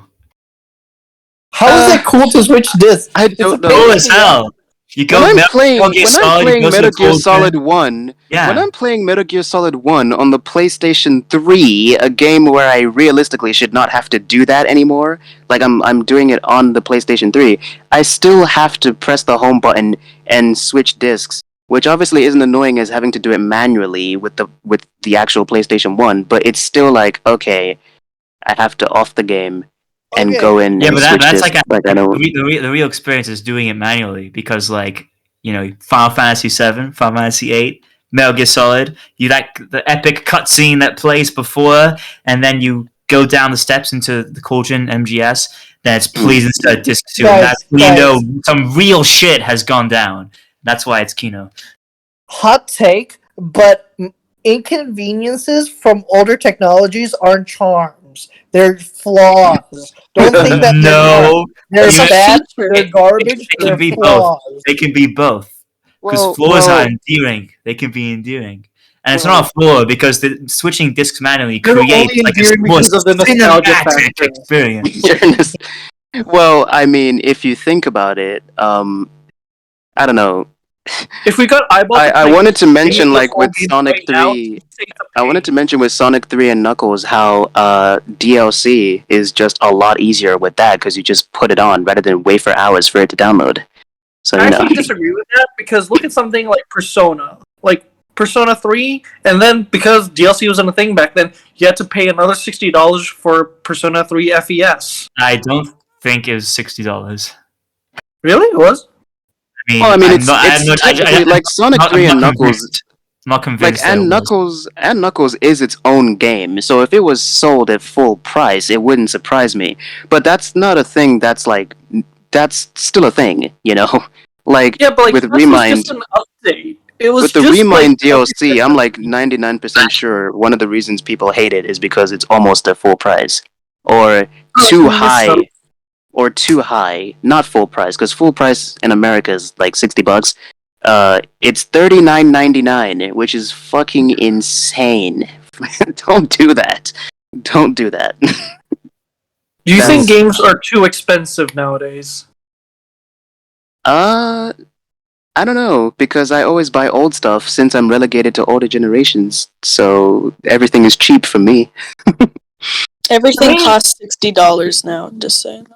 How is it cool to switch discs? I It's don't a know. pain Cool in as the hell. ass. You go When I'm Metal playing, Gear when I'm Solid, you playing go to Metal the Gear cold Solid pen. 1, Yeah. when I'm playing Metal Gear Solid 1 on the PlayStation 3, a game where I realistically should not have to do that anymore, like I'm doing it on the PlayStation 3, I still have to press the home button and switch discs, which obviously isn't annoying as having to do it manually with the actual PlayStation 1, but it's still like, okay, I have to off the game and Okay. go in Yeah, and but switch that's discs. like I don't. the real experience is doing it manually because like Final Fantasy 7, Final Fantasy 8, Metal Gear Solid, the epic cutscene that plays before, and then you go down the steps into the Cauldron MGS. Then it's please insert disc 2, and that's when you know some real shit has gone down. That's why it's Kino. Hot take, but inconveniences from older technologies aren't charms. They're flaws. Don't think that they're No, They're It's a bad. feature. They're garbage. They They're can be both. flaws. They can be both. Because Well, flaws are well, endearing. They can be endearing. And it's well, not a flaw because the switching discs manually They're creates only like a endearing more because of the nostalgia cinematic factor. experience. well, I mean, if you think about it, I don't know. If we got eyeballs, I wanted to mention, the like, full with game Sonic right now, 3, you'd say it's a I wanted to pain. mention with Sonic 3 and Knuckles how DLC is just a lot easier with that because you just put it on rather than wait for hours for it to download. So, I you know. actually disagree with that because look at something like Persona. Like Persona 3, and then because DLC wasn't a thing back then, you had to pay another $60 for Persona 3 FES. I don't think it was $60. Really? It was? I mean, Well, I mean, I'm not. it's technically like Sonic I'm 3 not and Knuckles. convinced. I'm not Like, convinced that it was. And Knuckles is its own game, so if it was sold at full price, it wouldn't surprise me. But that's not a thing that's like, that's still a thing, you know? Like, Yeah, but like with this was Remind, just an update. It was with the just Remind like DLC, I'm like 99% sure one of the reasons people hate it is because it's almost at full price. Or too high. Or too high. Not full price, because full price in America is like $60. It's $39.99, which is fucking insane. Don't do that. Don't do that. Do you think That's- games are too expensive nowadays? I don't know, because I always buy old stuff since I'm relegated to older generations, so everything is cheap for me. Everything I mean- costs $60 now. Just saying.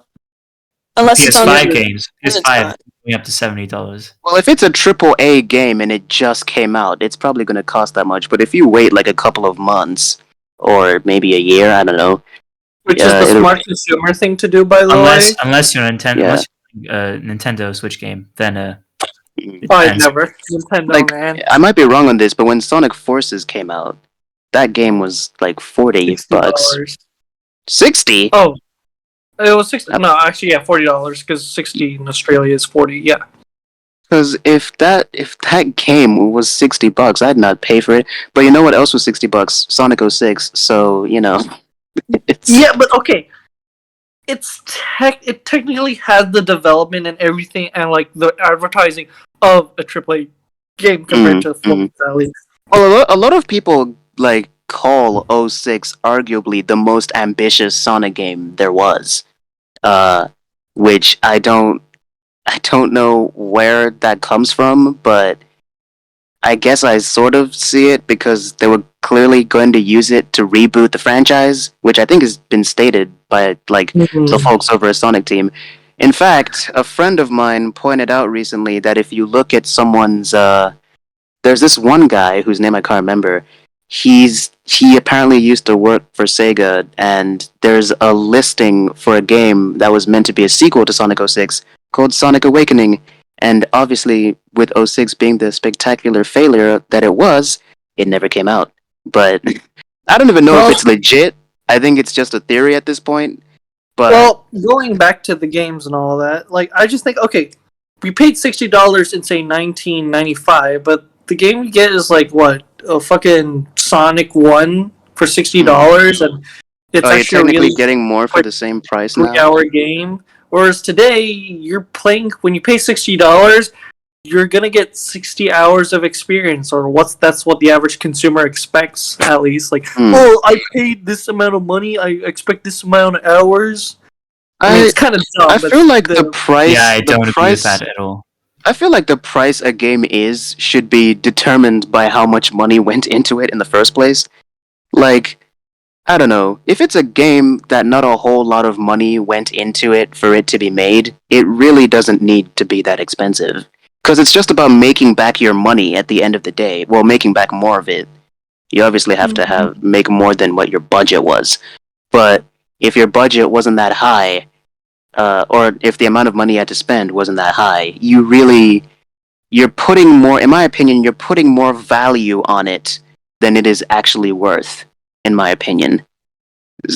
Unless it's on PS5 the games. Then it's PS5 not. going up to $70. Well, if it's a AAA game and it just came out, it's probably going to cost that much, but if you wait like a couple of months, or maybe a year, I don't know. Which Yeah, is the it'll- smart consumer thing to do, by the way. Unless you're Nintendo, Yeah. unless you're Nintendo Switch game, then it I depends. never. Nintendo, Like, man. I might be wrong on this, but when Sonic Forces came out, that game was like $40. $60. 60? Oh, it was 60. No, actually, yeah, $40 because 60 in Australia is 40. Yeah. Because if that game was $60, I'd not pay for it. But you know what else was $60? Sonic 06. So you know, it's Yeah, but okay. It technically has the development and everything, and like the advertising of a AAA game compared to Floating Valley. well, a lot of people like call 06 arguably the most ambitious Sonic game there was. Which I don't know where that comes from, but I guess I sort of see it because they were clearly going to use it to reboot the franchise, which I think has been stated by like the folks over at Sonic Team. In fact, a friend of mine pointed out recently that if you look at someone's there's this one guy whose name I can't remember. He apparently used to work for Sega, and there's a listing for a game that was meant to be a sequel to Sonic 06 called Sonic Awakening. And obviously, with 06 being the spectacular failure that it was, it never came out. But I don't even know if it's legit. I think it's just a theory at this point. But Well, going back to the games and all that, like I just think, okay, we paid $60 in say 1995, but the game we get is like what, a fucking Sonic 1 for $60, and it's you're actually a technically really getting more for the same price now. 3-hour game. Whereas today, you're playing when you pay $60, you're gonna get 60 hours of experience, or that's what the average consumer expects, at least. Like, oh, I paid this amount of money, I expect this amount of hours. I mean, it's kind of dumb. I but feel like the price. Yeah, I the don't agree with price, that at all. I feel like the price a game should be determined by how much money went into it in the first place. Like, I don't know. If it's a game that not a whole lot of money went into it for it to be made, it really doesn't need to be that expensive. Because it's just about making back your money at the end of the day. Well, making back more of it. You obviously have to make more than what your budget was. But if your budget wasn't that high, or if the amount of money you had to spend wasn't that high, you're putting more, in my opinion, you're putting more value on it than it is actually worth, in my opinion.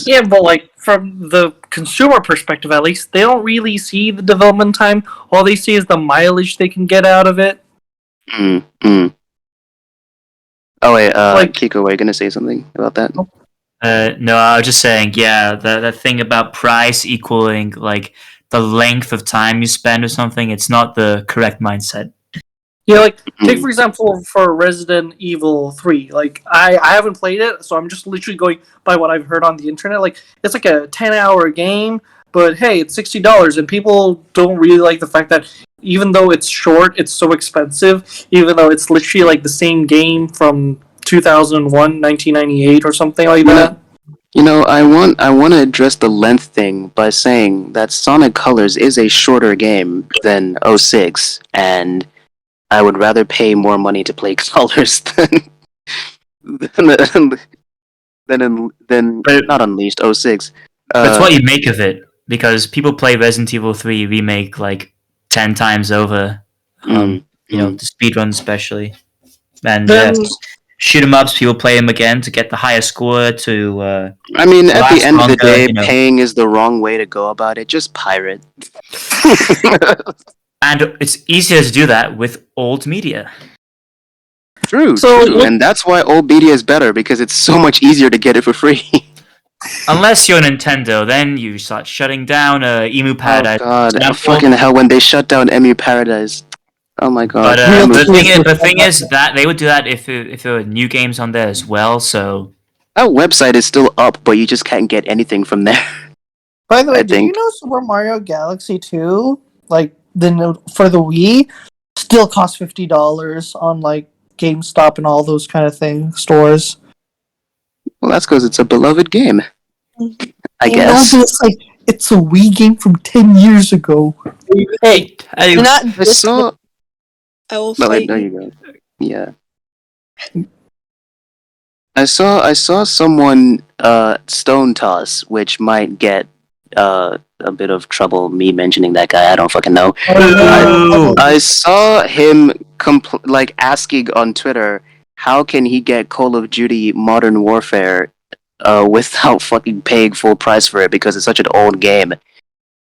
Yeah, but like from the consumer perspective, at least, they don't really see the development time. All they see is the mileage they can get out of it. Oh wait, Kiko, were you gonna say something about that? No, I was just saying, yeah, the thing about price equaling like the length of time you spend or something, it's not the correct mindset. Yeah, like take for example for Resident Evil 3. Like I haven't played it, so I'm just literally going by what I've heard on the internet. Like it's like a 10-hour game, but hey, it's $60, and people don't really like the fact that even though it's short, it's so expensive. Even though it's literally like the same game from 2001, 1998, or something like that. You know, I want to address the length thing by saying that Sonic Colors is a shorter game than 06, and I would rather pay more money to play Colors than not Unleashed 06. But it's what you make of it, because people play Resident Evil 3 remake like 10 times over. You know, the speedrun especially, and shoot 'em ups. People play them again to get the higher score. To I mean, at the end of the day, you know. paying is the wrong way to go about it. Just pirate. And it's easier to do that with old media. True, and that's why old media is better, because it's so much easier to get it for free. Unless you're Nintendo, then you start shutting down Emu Paradise. Oh god, fucking hell, when they shut down Emu Paradise. Oh my god. But the thing is that they would do that if there were new games on there as well, so... That website is still up, but you just can't get anything from there. By the way, did you know Super Mario Galaxy 2, like, for the Wii, still costs $50 on, like, GameStop and all those kind of stores? Well, that's because it's a beloved game. I guess. It's a Wii game from 10 years ago. Hey, you're not. I saw. I will fight. No, you go. Yeah. I saw someone stone toss, which might get a bit of trouble. Me mentioning that guy, I don't fucking know. I saw him asking on Twitter, how can he get Call of Duty Modern Warfare without fucking paying full price for it, because it's such an old game.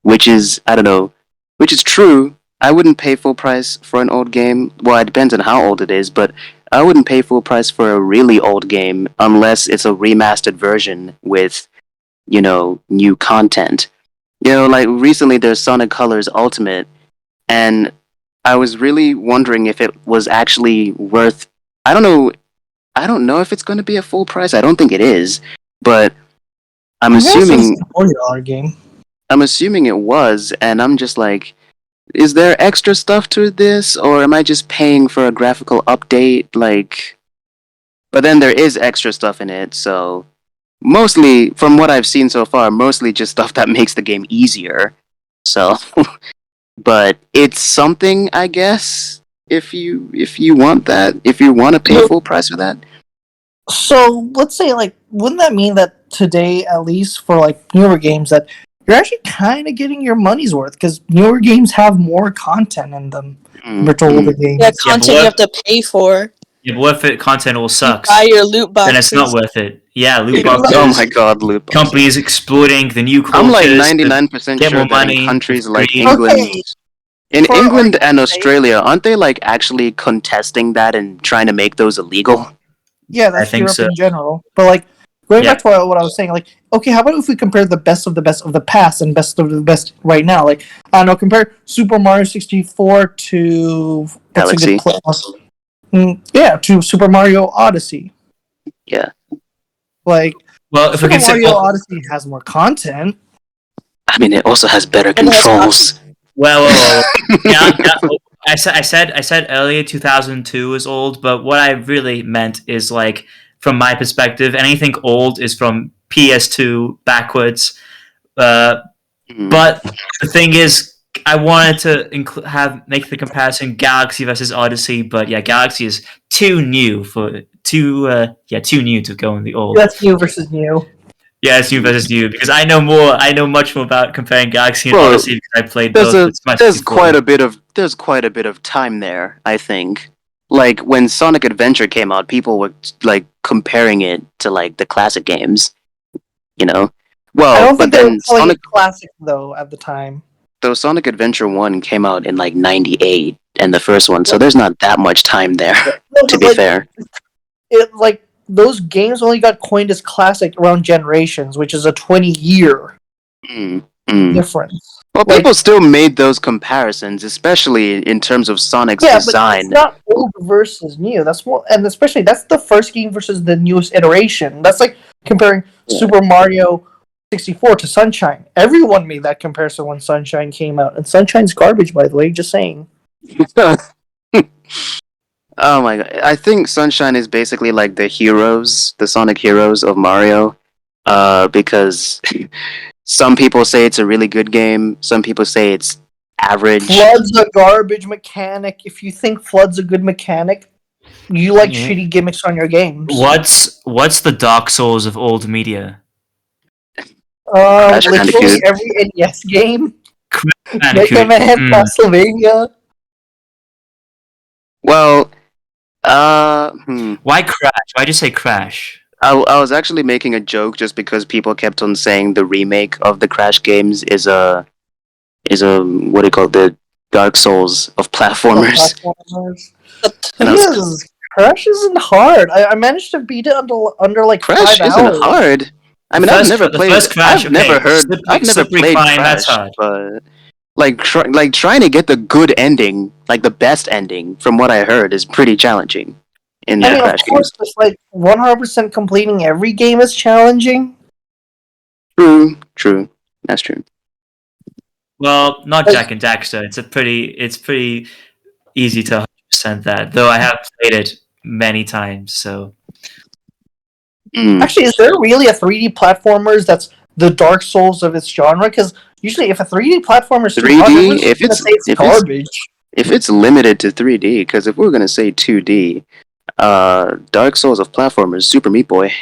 Which is, I don't know, which is true. I wouldn't pay full price for an old game. Well, it depends on how old it is, but I wouldn't pay full price for a really old game unless it's a remastered version with, you know, new content. You know, like recently there's Sonic Colors Ultimate, and I was really wondering if it was actually worth... I don't know if it's going to be a full price. I don't think it is, but I'm assuming it's a $40 game. I'm assuming it was, and I'm just like, is there extra stuff to this, or am I just paying for a graphical update? Like, but then there is extra stuff in it, so mostly, from what I've seen so far, mostly just stuff that makes the game easier. So, but it's something, I guess, if you want that, if you want to pay full price for that. So let's say, like, wouldn't that mean that today, at least for like newer games, that you're actually kind of getting your money's worth, because newer games have more content in them compared to older games. Yeah, content you have to pay for. Yeah, but what if content all sucks? You buy your loot boxes. Then it's not worth it. Yeah, loot boxes. Oh my god, loot boxes. Companies exploiting the new cultures. I'm like 99% get sure more that money, in countries like free. England... Okay. In England and Australia, aren't they like actually contesting that and trying to make those illegal? Yeah, that's I think Europe so. in general. But like, going back to what I was saying, like, okay, how about if we compare the best of the past and best of the best right now? Like, I don't know, compare Super Mario 64 to Galaxy. To Super Mario Odyssey. Yeah. Like, well, if Super we can Mario Odyssey has more content. I mean, it also has better controls. Well, yeah, I said earlier 2002 is old, but what I really meant is like from my perspective, anything old is from PS2 backwards. Uh, Mm. but the thing is, I wanted to make the comparison Galaxy versus Odyssey, but yeah, Galaxy is too new too new to go in the old. That's new versus new. Yeah, it's new versus new because I know more. I know much more about comparing Galaxy and Well, Odyssey because I played There's both. a It's much there's before. quite a bit of time there, I think. Like when Sonic Adventure came out, people were like comparing it to like the classic games, you know. I Well, don't but think they were then calling it classic though at the time. Sonic Adventure 1 came out in like 98 and the first one, so there's not that much time there No, to but be like fair. it like those games only got coined as classic around Generations, which is a 20-year Mm, mm. difference. Well, Like, people still made those comparisons, especially in terms of Sonic's yeah, but design. it's not old versus new. That's more, and especially that's the first game versus the newest iteration. That's like comparing Yeah. Super Mario 64 to Sunshine. Everyone made that comparison when Sunshine came out, and Sunshine's garbage, by the way. Just saying. Oh my god. I think Sunshine is basically like the heroes, the Sonic heroes of Mario. Because some people say it's a really good game, some people say it's average. Flood's a garbage mechanic. If you think Flood's a good mechanic, you like Mhm. shitty gimmicks on your games. What's the Dark Souls of old media? Crash Literally Bandicoot. every NES game. Mega Bandicoot. Man, Mm. Castlevania. Well, Why Crash? Why'd you say Crash? I was actually making a joke just because people kept on saying the remake of the Crash games is a what do you call it, the Dark Souls of platformers. The And thing I was- is, Crash isn't hard. I managed to beat it under like Crash 5 isn't hours. hard. I mean, The I've first never cr- the played. first Crash, I've never okay, heard. Slippery- I've never Slippery played Climb, Crash, that's hard. but like trying to get the good ending, like the best ending, from what I heard, is pretty challenging in the I mean, of Crash course, games. just like 100% completing every game is challenging. True. That's true. Well, not Like- Jack and Daxter. It's pretty easy to 100% that. Though I have played it many times, so Mm. Actually, is there really a 3D platformers that's the Dark Souls of its genre? Because usually, if a 3D platformer is too 3D, hard, everyone's if gonna it's- say it's if it's- garbage. If it's limited to 3D, because if we're gonna say 2D, Dark Souls of platformers, Super Meat Boy.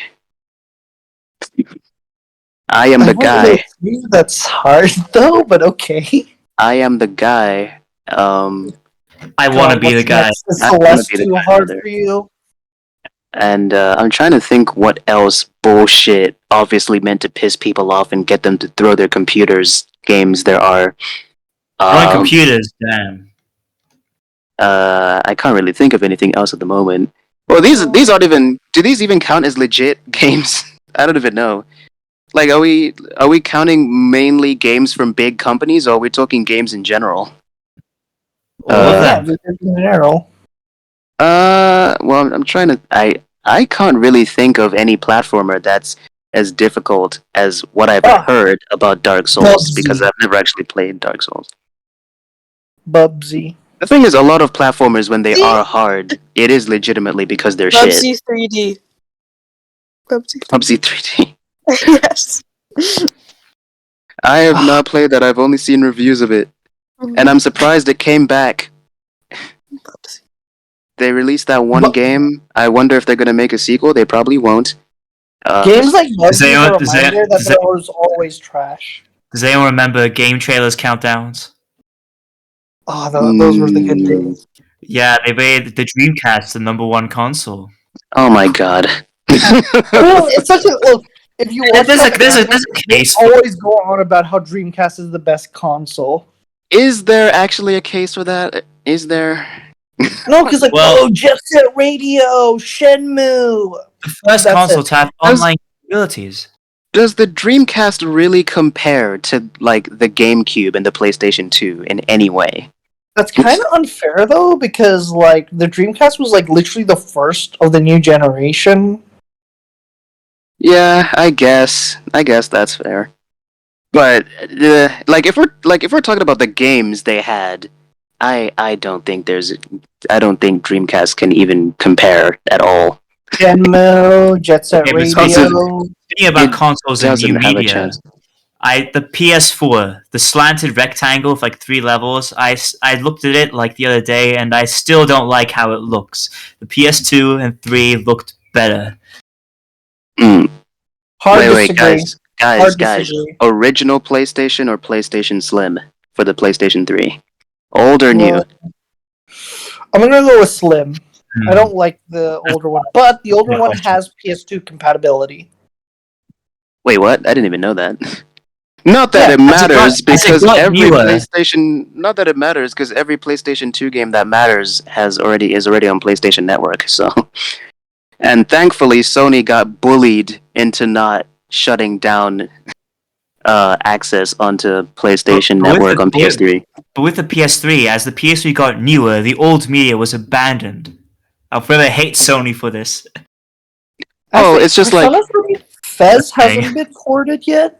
I am the wouldn't guy. agree that's hard though, but okay. I am the guy. I want to God, be the what's guy. next? Is I wanna Celeste be the too guy hard there. for you? And I'm trying to think what else bullshit, obviously meant to piss people off and get them to throw their computers games there are. Throwing computers, damn. I can't really think of anything else at the moment. Well, these aren't even. Do these even count as legit games? I don't even know. Like, are we counting mainly games from big companies, or are we talking games in general? All of Yeah, them. in general. Well, I'm trying to. I can't really think of any platformer that's as difficult as what I've heard about Dark Souls, Bubsy. because I've never actually played Dark Souls. Bubsy. The thing is, a lot of platformers, when they See? are hard, it is legitimately because they're shit. Bubsy 3D. Bubsy. PUBG 3D. Yes. I have not played that. I've only seen reviews of it, and I'm surprised it came back. Bubsy. They released that one Bu- game. I wonder if they're gonna make a sequel. They probably won't. Games like Bubsy are a does reminder anyone- that does there was always trash. Does anyone remember game trailers countdowns? Oh, those were the good days. Yeah, they made the Dreamcast the #1 console. Oh my god. Well, it's such a look. If you watch There's that, a they case for always go on about how Dreamcast is the best console. Is there actually a case for that? Is there? No, because like, Well- Jet Set Radio, Shenmue. the first That's console it. to have online capabilities. Does the Dreamcast really compare to like the GameCube and the PlayStation 2 in any way? That's kind of unfair though, because like the Dreamcast was like literally the first of the new generation. Yeah, I guess that's fair. But like if we're talking about the games they had, I don't think Dreamcast can even compare at all. Genmo, Jet Set Okay, but Radio. speaking about It consoles and new doesn't have a media, chance. the PS4, the slanted rectangle with like 3 levels. I looked at it like the other day, and I still don't like how it looks. The PS2 and 3 looked better. Mm. Hard Wait, disagree. guys. Disagree. Original PlayStation or PlayStation Slim for the PlayStation 3? Old or new? Well, I'm gonna go with Slim. I Hmm. don't like the older one, but the older Good one question. has PS2 compatibility. Wait, what? I didn't even know that. Not that Yeah, it matters as it because got every newer. PlayStation. Not that it matters because every PlayStation 2 game that matters is already on PlayStation Network. So, and thankfully, Sony got bullied into not shutting down access onto PlayStation But with Network the- on PS3. But with the PS3, as the PS3 got newer, the old media was abandoned. I'll forever hate Sony for this. Oh, Actually, it's just for like, some of them, Fez Dang. hasn't been ported yet.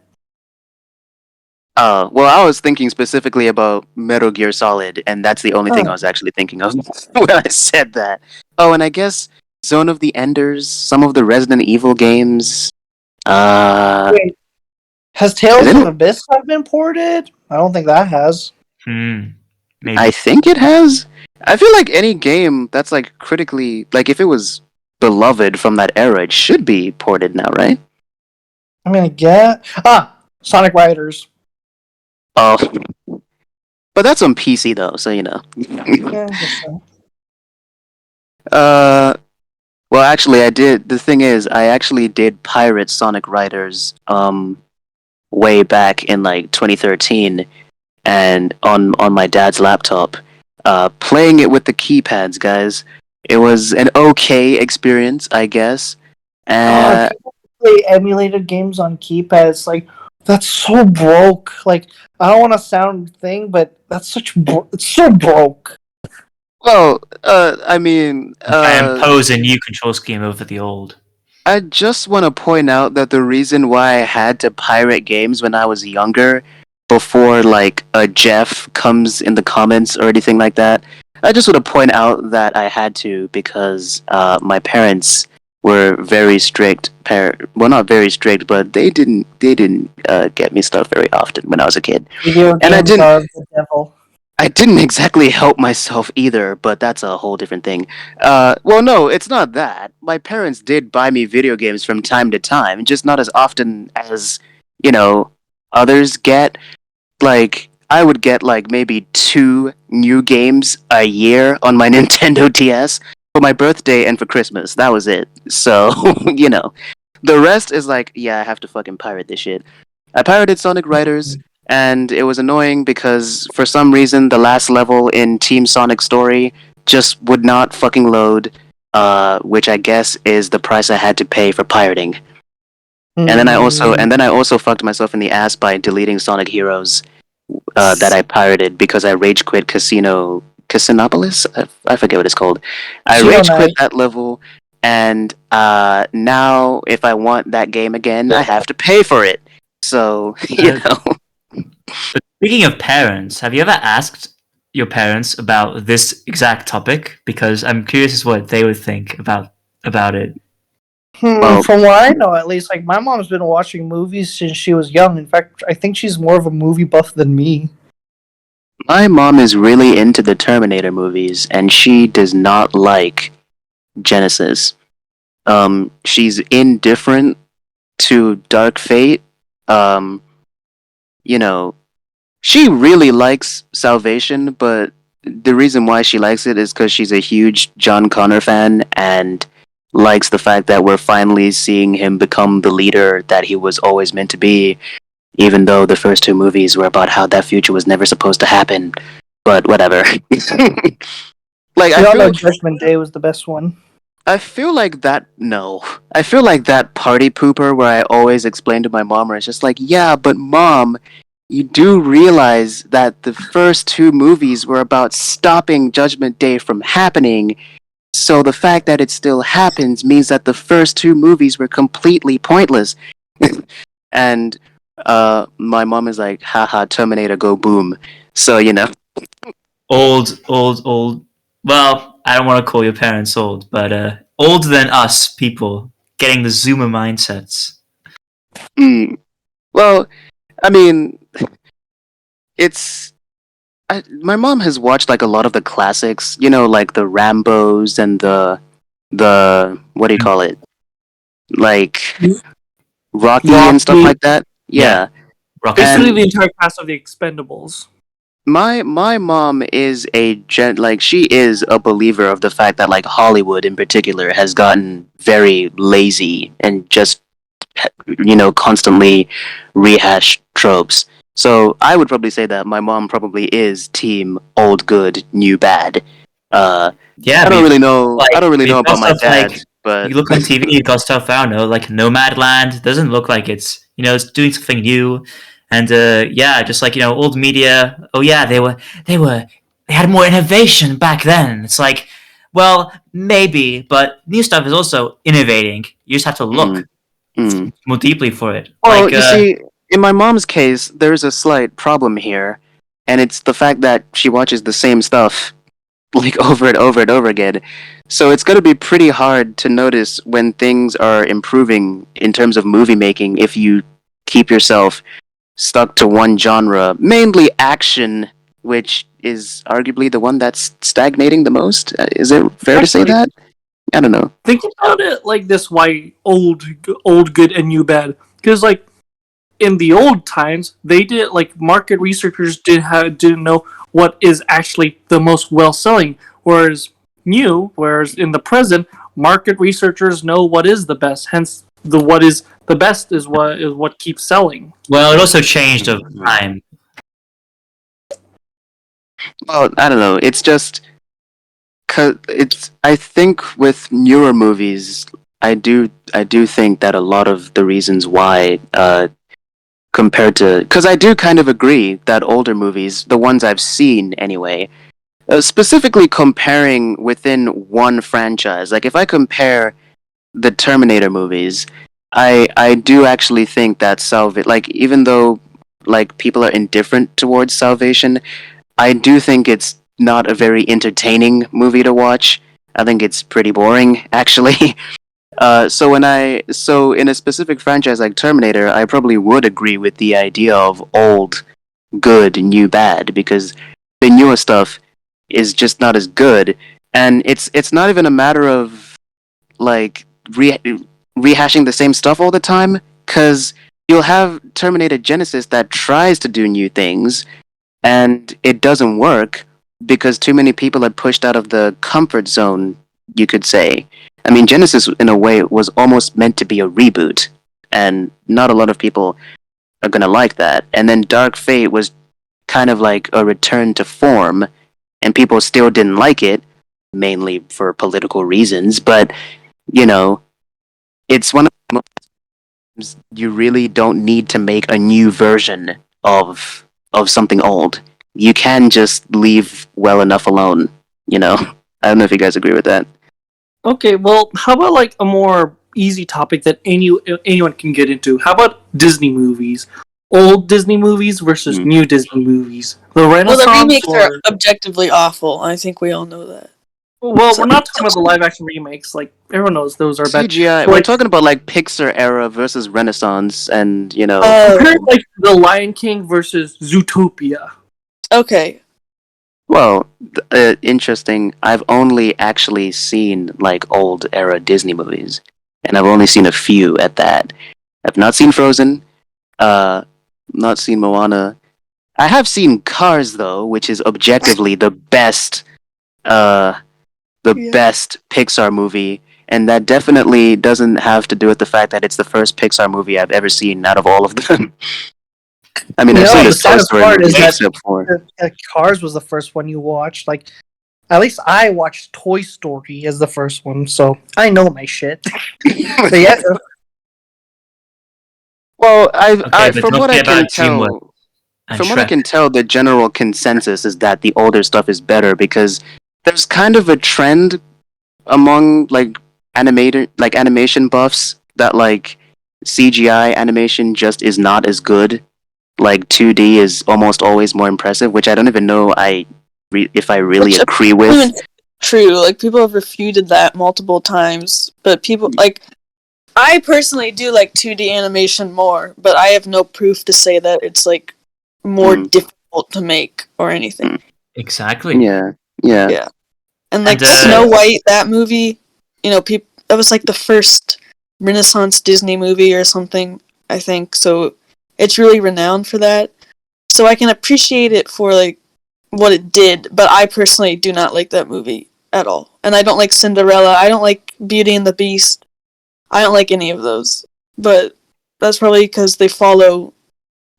well, I was thinking specifically about Metal Gear Solid, and that's the only thing I was actually thinking of when I said that. Oh, and I guess Zone of the Enders, some of the Resident Evil games. Wait, has Tales Is of it- the Abyss have been ported? I don't think that has. Maybe. I think it has. I feel like any game that's like critically, like if it was beloved from that era, it should be ported now, right? I mean, I get Sonic Riders. Oh, but that's on PC though, so you know. Yeah, I guess so. Well, actually, I did. The thing is, I actually did pirate Sonic Riders, way back in like 2013, and on my dad's laptop, playing it with the keypads, guys. It was an okay experience, I guess. People play emulated games on keypads. Like that's so broke. Like I don't want to sound thing, but that's it's so broke. Well, I mean, I impose a new control scheme over the old. I just want to point out that the reason why I had to pirate games when I was younger, before like a Jeff comes in the comments or anything like that, I just want to point out that I had to because my parents were very strict. Well, not very strict, but they didn't get me stuff very often when I was a kid. Video And I games didn't- are the devil. I didn't exactly help myself either, but that's a whole different thing. Well, no, it's not that. My parents did buy me video games from time to time, just not as often as, others get. Like, I would get, like, maybe 2 new games a year on my Nintendo DS for my birthday and for Christmas. That was it. So, The rest is like, yeah, I have to fucking pirate this shit. I pirated Sonic Riders. And it was annoying because for some reason the last level in Team Sonic Story just would not fucking load, which I guess is the price I had to pay for pirating. And then I also fucked myself in the ass by deleting Sonic Heroes that I pirated because I rage quit Casinopolis? I forget what it's called. I rage quit that level, and now if I want that game again, I have to pay for it. So, But speaking of parents, have you ever asked your parents about this exact topic? Because I'm curious as what they would think about it. From what I know, at least, like my mom's been watching movies since she was young. In fact, I think she's more of a movie buff than me. My mom is really into the Terminator movies, and she does not like Genesis. She's indifferent to Dark Fate. She really likes Salvation, but the reason why she likes it is because she's a huge John Connor fan and likes the fact that we're finally seeing him become the leader that he was always meant to be, even though the first 2 movies were about how that future was never supposed to happen. But whatever. I feel like Judgment Day was the best one. I feel like that party pooper where I always explain to my mom, where it's just like, yeah, but mom, you do realize that the first 2 movies were about stopping Judgment Day from happening, so the fact that it still happens means that the first 2 movies were completely pointless. And my mom is like, haha, Terminator go boom. So, old. Well, I don't want to call your parents old, but older than us people, getting the Zoomer mindsets. Mm. Well, I mean, it's my mom has watched like a lot of the classics, you know, like the Rambos and the what do you call it, like Rocky and stuff Rocky. like that. Yeah, Rocket Basically, And- the entire cast of the Expendables. my mom is like she is a believer of the fact that like Hollywood in particular has gotten very lazy and just constantly rehash tropes. So I would probably say that my mom probably is team old good, new bad. Yeah, I don't really know. I don't really we've know got about my stuff dad, like but you look on TV, you've got stuff I don't know, like Nomadland. Doesn't look like it's doing something new, and yeah, just like old media. Oh yeah, they had more innovation back then. It's like, well, maybe, but new stuff is also innovating. You just have to mm, look mm. more deeply for it. Well, Like, you see, in my mom's case, there's a slight problem here, and it's the fact that she watches the same stuff like over and over and over again. So it's going to be pretty hard to notice when things are improving in terms of movie making if you keep yourself stuck to one genre, mainly action, which is arguably the one that's stagnating the most. Is it fair to say Actually- that? I don't know. Think about it like this: why old good and new bad? Because like in the old times, they did like market researchers didn't know what is actually the most well selling, whereas in the present, market researchers know what is the best. Hence, the what is the best is what keeps selling. well, it also changed over time. Well, I don't know. It's just it's. I think with newer movies, I do think that a lot of the reasons why, compared to, because I do kind of agree that older movies, the ones I've seen anyway, specifically comparing within one franchise, like if I compare the Terminator movies, I do actually think that like even though like people are indifferent towards Salvation, I do think it's not a very entertaining movie to watch. I think it's pretty boring, actually. So in a specific franchise like Terminator, I probably would agree with the idea of old, good, new, bad, because the newer stuff is just not as good, and it's not even a matter of like rehashing the same stuff all the time, because you'll have Terminator Genesis that tries to do new things, and it doesn't work because too many people are pushed out of the comfort zone, you could say. I mean, Genesis, in a way, was almost meant to be a reboot, and not a lot of people are gonna like that. And then Dark Fate was kind of like a return to form, and people still didn't like it, mainly for political reasons. But you know, it's one of the moments you really don't need to make a new version of something old. You can just leave well enough alone. I don't know if you guys agree with that. Okay, well, how about like a more easy topic that anyone can get into? How about Disney movies? Old Disney movies versus Mm. new Disney movies. The Well, Renaissance. the remakes or, are objectively awful. I think we all know that. well, we're not talking about the live action remakes. Like everyone knows those are bad. CGI. But, We're like, talking about like Pixar era versus Renaissance, and compare like The Lion King versus Zootopia. Okay. well, interesting. I've only actually seen like old era Disney movies, and I've only seen a few at that. I've not seen Frozen. Not seen Moana. I have seen Cars though, which is objectively the best. Yeah. Best Pixar movie, and that definitely doesn't have to do with the fact that it's the first Pixar movie I've ever seen out of all of them. I mean, I've No, seen the the Toy saddest Story part movies is that- except for. Cars was the first one you watched. Like, at least I watched Toy Story as the first one, so I know my shit. But yeah, Well, Okay, but from don't what I forget can about DreamWorks tell, and from what I Shrek. can tell, the general consensus is that the older stuff is better because there's kind of a trend among like animation buffs that like CGI animation just is not as good. Like 2D is almost always more impressive, which I don't even know I if I really Which agree with. True, like people have refuted that multiple times, but people like I personally do like 2D animation more, but I have no proof to say that it's like more difficult to make or anything. Exactly. Yeah, yeah. Yeah. And like And, Snow White, that movie, that was like the first Renaissance Disney movie or something, I think. So it's really renowned for that. So I can appreciate it for like what it did, but I personally do not like that movie at all. And I don't like Cinderella. I don't like Beauty and the Beast. I don't like any of those. But that's probably because they follow.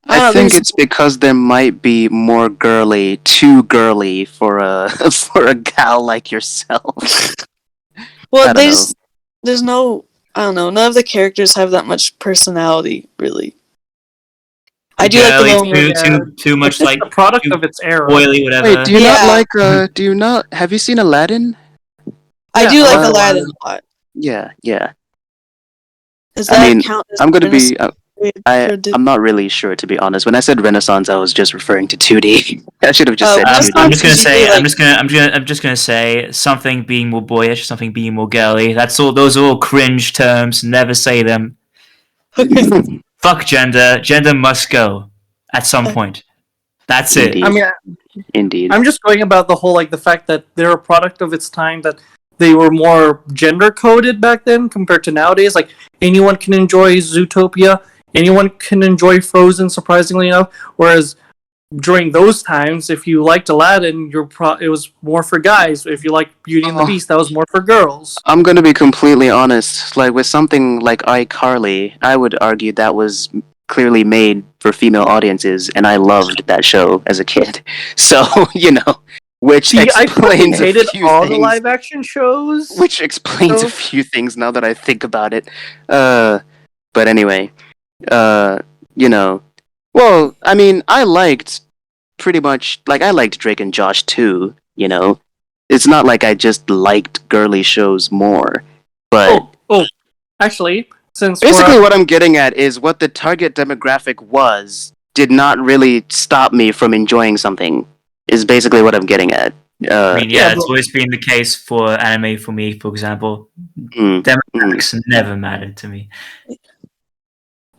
I think it's because there might be more girly, too girly for a for a gal like yourself. Well, there's no, I don't know. None of the characters have that much personality, really. I do like the little. Too much It's like the product too of its era. oily, whatever. Wait, do you not like? Do you not? Have you seen Aladdin? I do like I Aladdin a lot. Yeah, yeah. Does that count as I'm gonna be. Renaissance? I'm not really sure, to be honest. When I said Renaissance, I was just referring to 2D. I should have just said 2D. I'm just gonna say something being more boyish, something being more girly. That's all. Those are all cringe terms. Never say them. Fuck gender. Gender must go at some point. That's it. Indeed. I mean, Indeed. I'm just going about the whole, like, the fact that they're a product of its time, that they were more gender coded back then compared to nowadays. Like, anyone can enjoy Zootopia, anyone can enjoy Frozen, surprisingly enough. Whereas during those times, if you liked Aladdin, it was more for guys. If you liked Beauty and the Beast, that was more for girls. I'm gonna be completely honest. Like with something like iCarly, I would argue that was clearly made for female audiences, and I loved that show as a kid. So which explains I hated a few all things. the live action shows. Which explains a few things now that I think about it. But anyway, well, I mean, I liked pretty much, like, I liked Drake and Josh too, It's not like I just liked girly shows more, but... Actually, since basically what I'm getting at is what the target demographic was did not really stop me from enjoying something, is basically what I'm getting at. I mean, it's always been the case for anime for me, for example. Demographics never mattered to me.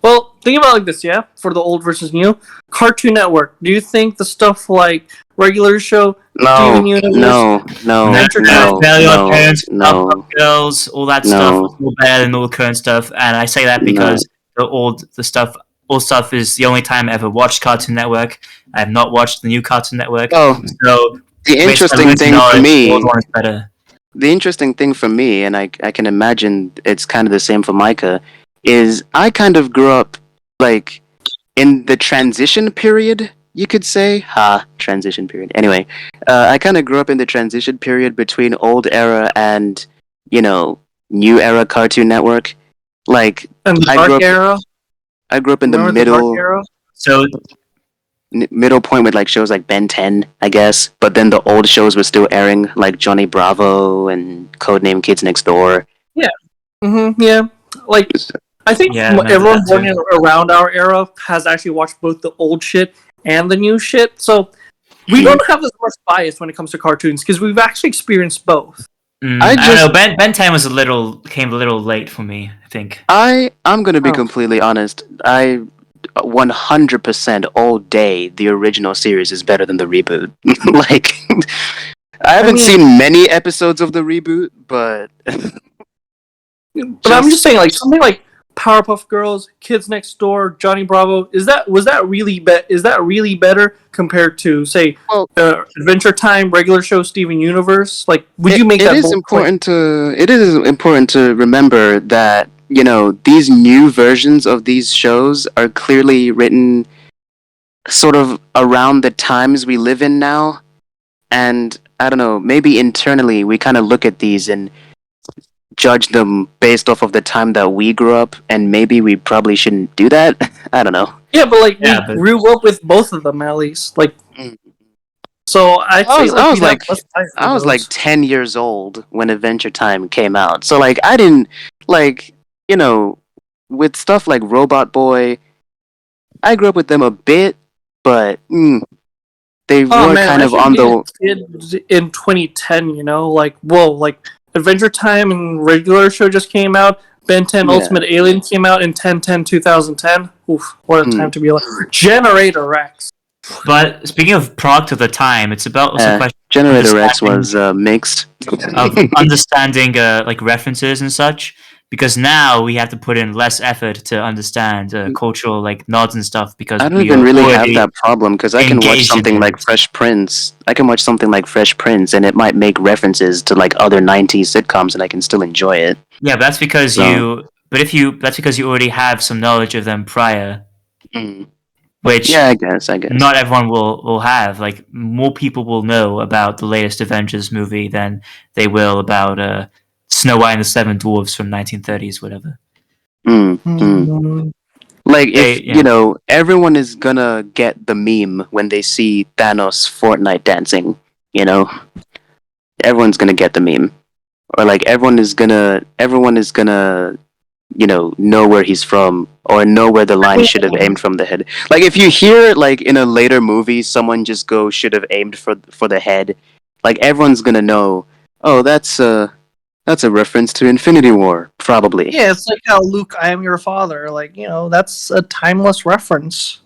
Well, think about it like this, yeah? For the old versus new. Cartoon Network. Do you think the stuff like regular show, Steven Universe, Powerpuff Girls, all that stuff was more better than all the current stuff, and I say that because old stuff is the only time I ever watched Cartoon Network. I have not watched the new Cartoon Network. Oh, so the interesting thing for me, the interesting thing for me, and I can imagine it's kind of the same for Myka, is I kind of grew up, like, in the transition period, you could say. Transition period. Anyway, I kind of grew up in the transition period between old era and, new era Cartoon Network. Like, and the dark era? I grew up in the middle... So... middle point with, like, shows like Ben 10, I guess. But then the old shows were still airing, like Johnny Bravo and Codename Kids Next Door. Yeah. Yeah. Like... I think everyone born around our era has actually watched both the old shit and the new shit, so we don't have as much bias when it comes to cartoons because we've actually experienced both. I don't know. Ben 10 came a little late for me, I think. I'm gonna be completely honest. I 100% all day the original series is better than the reboot. Like, I haven't seen many episodes of the reboot, but I'm just saying, like, something like Powerpuff Girls, Kids Next Door, Johnny Bravo, is that really better compared to, say, Adventure Time, regular show, Steven Universe? Like, would you make that? It is important to remember that these new versions of these shows are clearly written sort of around the times we live in now, and I don't know, maybe internally we kind of look at these and judge them based off of the time that we grew up, and maybe we probably shouldn't do that. I don't know. Yeah, but like we grew up with both of them at least. Like, so I was like 10 years old when Adventure Time came out. So like I didn't with stuff like Robot Boy, I grew up with them a bit, but they Oh were man, kind I of should on be a the kid in 2010. You know, like whoa, like Adventure Time and regular show just came out. Ben 10 yeah. Ultimate Alien came out in 10/10/2010. Oof, what a Mm. time to be alive. Generator Rex. But speaking of product of the time, it's about also a question of Generator X understanding, was mixed. like references and such. Because now we have to put in less effort to understand cultural like nods and stuff because I don't we even are really have already that problem because I can watch engaged in something like it. Fresh Prince. I can watch something like Fresh Prince, and it might make references to like other '90s sitcoms, and I can still enjoy it. Yeah, but that's because So, you. But if you, that's because you already have some knowledge of them prior, mm. which Yeah, I guess. not everyone will have. Like more people will know about the latest Avengers movie than they will about Snow White and the Seven Dwarfs from 1930s, whatever. Mm, mm. Hmm. Like They, if yeah, everyone is gonna get the meme when they see Thanos Fortnite dancing. You know, everyone's gonna get the meme, or like everyone is gonna know where he's from or know where the line should have aimed from the head. Like if you hear like in a later movie someone just go should have aimed for the head, like everyone's gonna know. Oh, that's a reference to Infinity War, probably. Yeah, it's like how Luke, I am your father. Like, that's a timeless reference.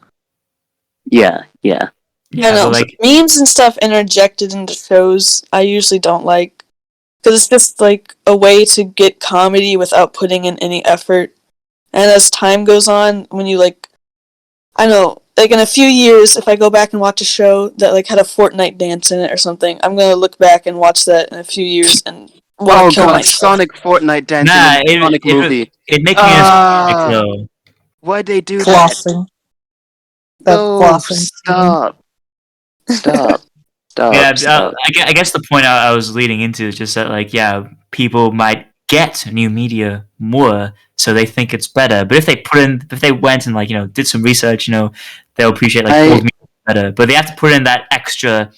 Yeah, yeah. I yeah, but know. like Memes and stuff interjected into shows I usually don't like. Because it's just like a way to get comedy without putting in any effort. And as time goes on, when you like, I don't know, like in a few years, if I go back and watch a show that like had a Fortnite dance in it or something, I'm gonna look back and watch that in a few years and want Oh to kill god, myself. Sonic Fortnite dancing in nah, the Sonic movie. it makes me nostalgic Ah, though. why'd they do that? Flossing. That No, flossing. stop, stop, Yeah, stop, stop. I guess the point I was leading into is just that, like, yeah, people might get new media more, so they think it's better. But if they went and like did some research, they'll appreciate like I old media better. But they have to put in that extra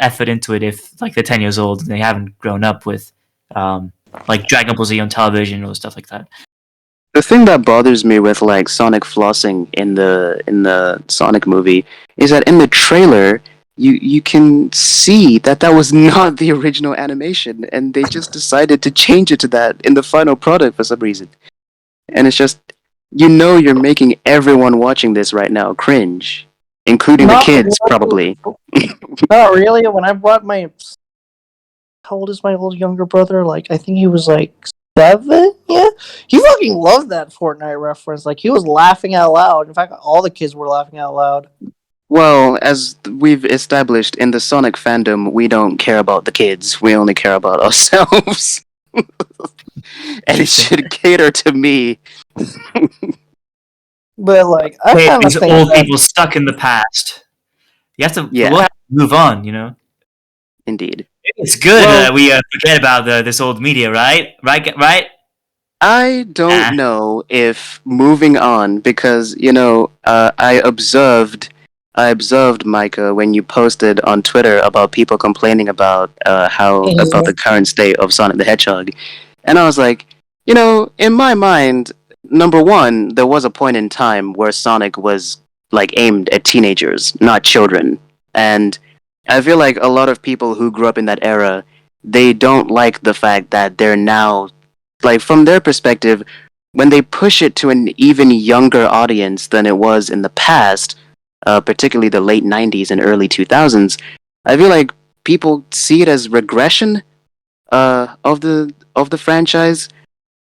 effort into it if like they're 10 years old and they haven't grown up with like Dragon Ball Z on television or stuff like that. The thing that bothers me with like Sonic flossing in the Sonic movie is that in the trailer you can see that was not the original animation, and they just decided to change it to that in the final product for some reason. And it's just you're making everyone watching this right now cringe, including the Not kids really. probably. Not really. When I brought my, how old is my old younger brother? Like, I think he was like 7. Yeah, he fucking loved that Fortnite reference. Like, he was laughing out loud. In fact, all the kids were laughing out loud. Well, as we've established in the Sonic fandom, we don't care about the kids. We only care about ourselves. And it should cater to me. But like, I Hey, kind of these think old that people stuck in the past. Yeah, We'll have to move on. indeed. It's good Well, that we forget about this old media, right? Right? I don't Nah. know if moving on because I observed Myka when you posted on Twitter about people complaining about about the current state of Sonic the Hedgehog, and I was like, in my mind, number one, there was a point in time where Sonic was like aimed at teenagers, not children, and I feel like a lot of people who grew up in that era, they don't like the fact that they're now, like from their perspective, when they push it to an even younger audience than it was in the past, particularly the late '90s and early 2000s, I feel like people see it as regression of the franchise.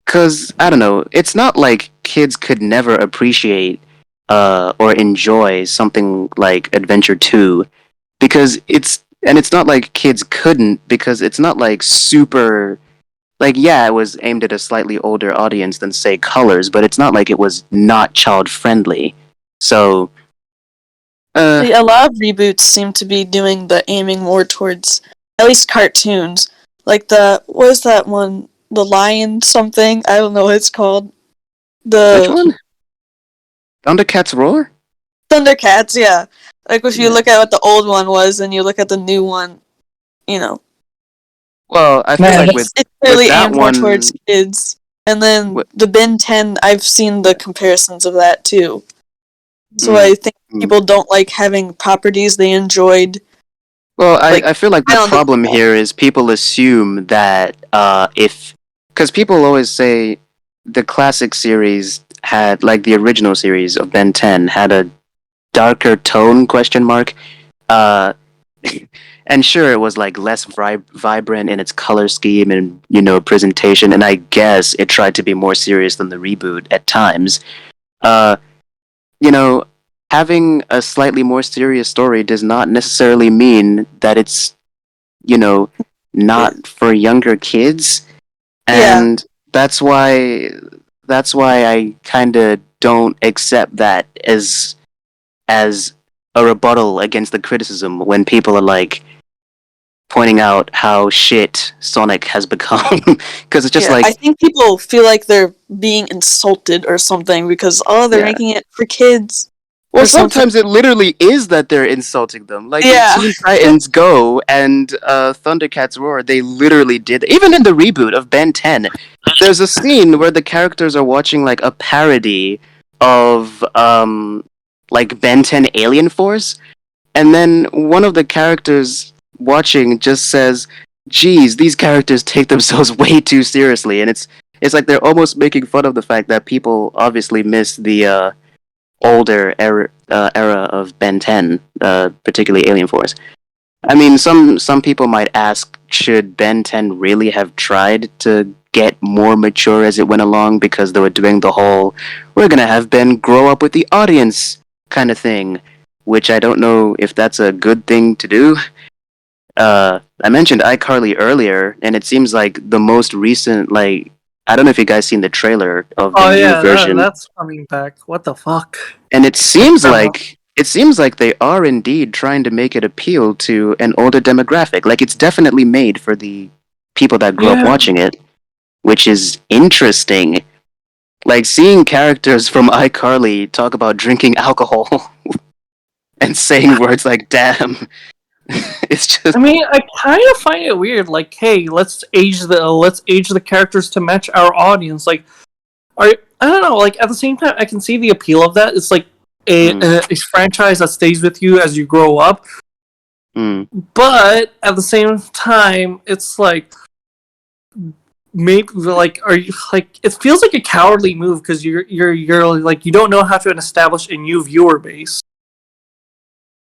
Cause I don't know, it's not like kids could never appreciate or enjoy something like Adventure 2, because it's not like kids couldn't, because it's not like super, like, yeah, it was aimed at a slightly older audience than say Colors, but it's not like it was not child friendly. So See, a lot of reboots seem to be doing the aiming more towards at least cartoons. Like what is that one? The Lion something? I don't know what it's called. which The one? Thundercats Roar? Thundercats, yeah. Like if you Yeah. look at what the old one was and you look at the new one, you know. Well, I feel Man, like It's clearly that aimed more towards one, kids. And then with, the Ben 10, I've seen the comparisons of that too. So I think people don't like having properties they enjoyed. Well, Like, I feel like I the don't think- problem here is people assume that because people always say the classic series had, like the original series of Ben 10 had a darker tone, question mark. Uh, and sure, it was like less vibrant in its color scheme and, you know, presentation, and I guess it tried to be more serious than the reboot at times. Uh, you know, having a slightly more serious story does not necessarily mean that it's, you know, not for younger kids. Yeah. And that's why I kind of don't accept that as a rebuttal against the criticism when people are like pointing out how shit Sonic has become, because it's just I like, think people feel like they're being insulted or something because they're Yeah. making it for kids. well, or something. sometimes it literally is that they're insulting them. Like Yeah. in Teen Titans Go and Thundercats Roar, they literally did. Even in the reboot of Ben 10, there's a scene where the characters are watching like a parody of like Ben 10 Alien Force, and then one of the characters watching just says, "Geez, these characters take themselves way too seriously," and it's like they're almost making fun of the fact that people obviously miss the older era of Ben 10, particularly Alien Force. I mean, some people might ask, should Ben 10 really have tried to get more mature as it went along because they were doing the whole "we're gonna have Ben grow up with the audience" kind of thing, which I don't know if that's a good thing to do. I mentioned iCarly earlier, and it seems like the most recent, like, I don't know if you guys seen the trailer of the Oh new yeah, version, that's coming back. What the fuck? and it seems Uh-huh. like they are indeed trying to make it appeal to an older demographic. Like it's definitely made for the people that grew up Yeah. watching it, which is interesting. Like seeing characters from iCarly talk about drinking alcohol and saying words like "damn." It's just I mean, I kind of find it weird. Like, hey, let's age the characters to match our audience. Like, I don't know. Like at the same time, I can see the appeal of that. It's like a franchise that stays with you as you grow up. But at the same time, it's like maybe like are you like it feels like a cowardly move because you're like you don't know how to establish a new viewer base,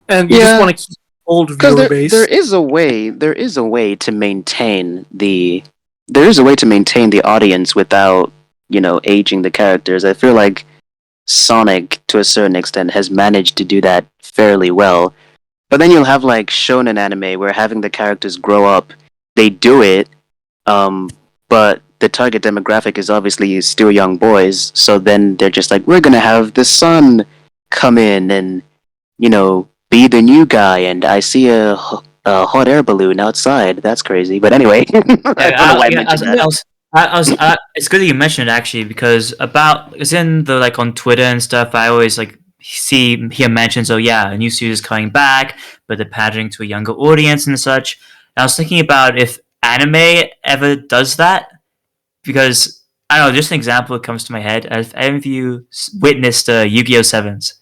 and you just Yeah. want to keep old because viewer base. there is a way to maintain the audience without, you know, aging the characters. I feel like Sonic, to a certain extent, has managed to do that fairly well. But then you'll have like shonen anime where having the characters grow up, they do it, but the target demographic is obviously still young boys. So then they're just like, we're gonna have the son come in and, you know, be the new guy. And I see a hot air balloon outside. That's crazy. But anyway, I don't know why I mentioned that. It's good that you mentioned it actually because it's in the like on Twitter and stuff. I always like hear mentions. Oh yeah, a new series is coming back, but they're pandering to a younger audience and such. And I was thinking about if anime ever does that because I don't know. Just an example that comes to my head. Have any of you witnessed Yu-Gi-Oh! Sevens?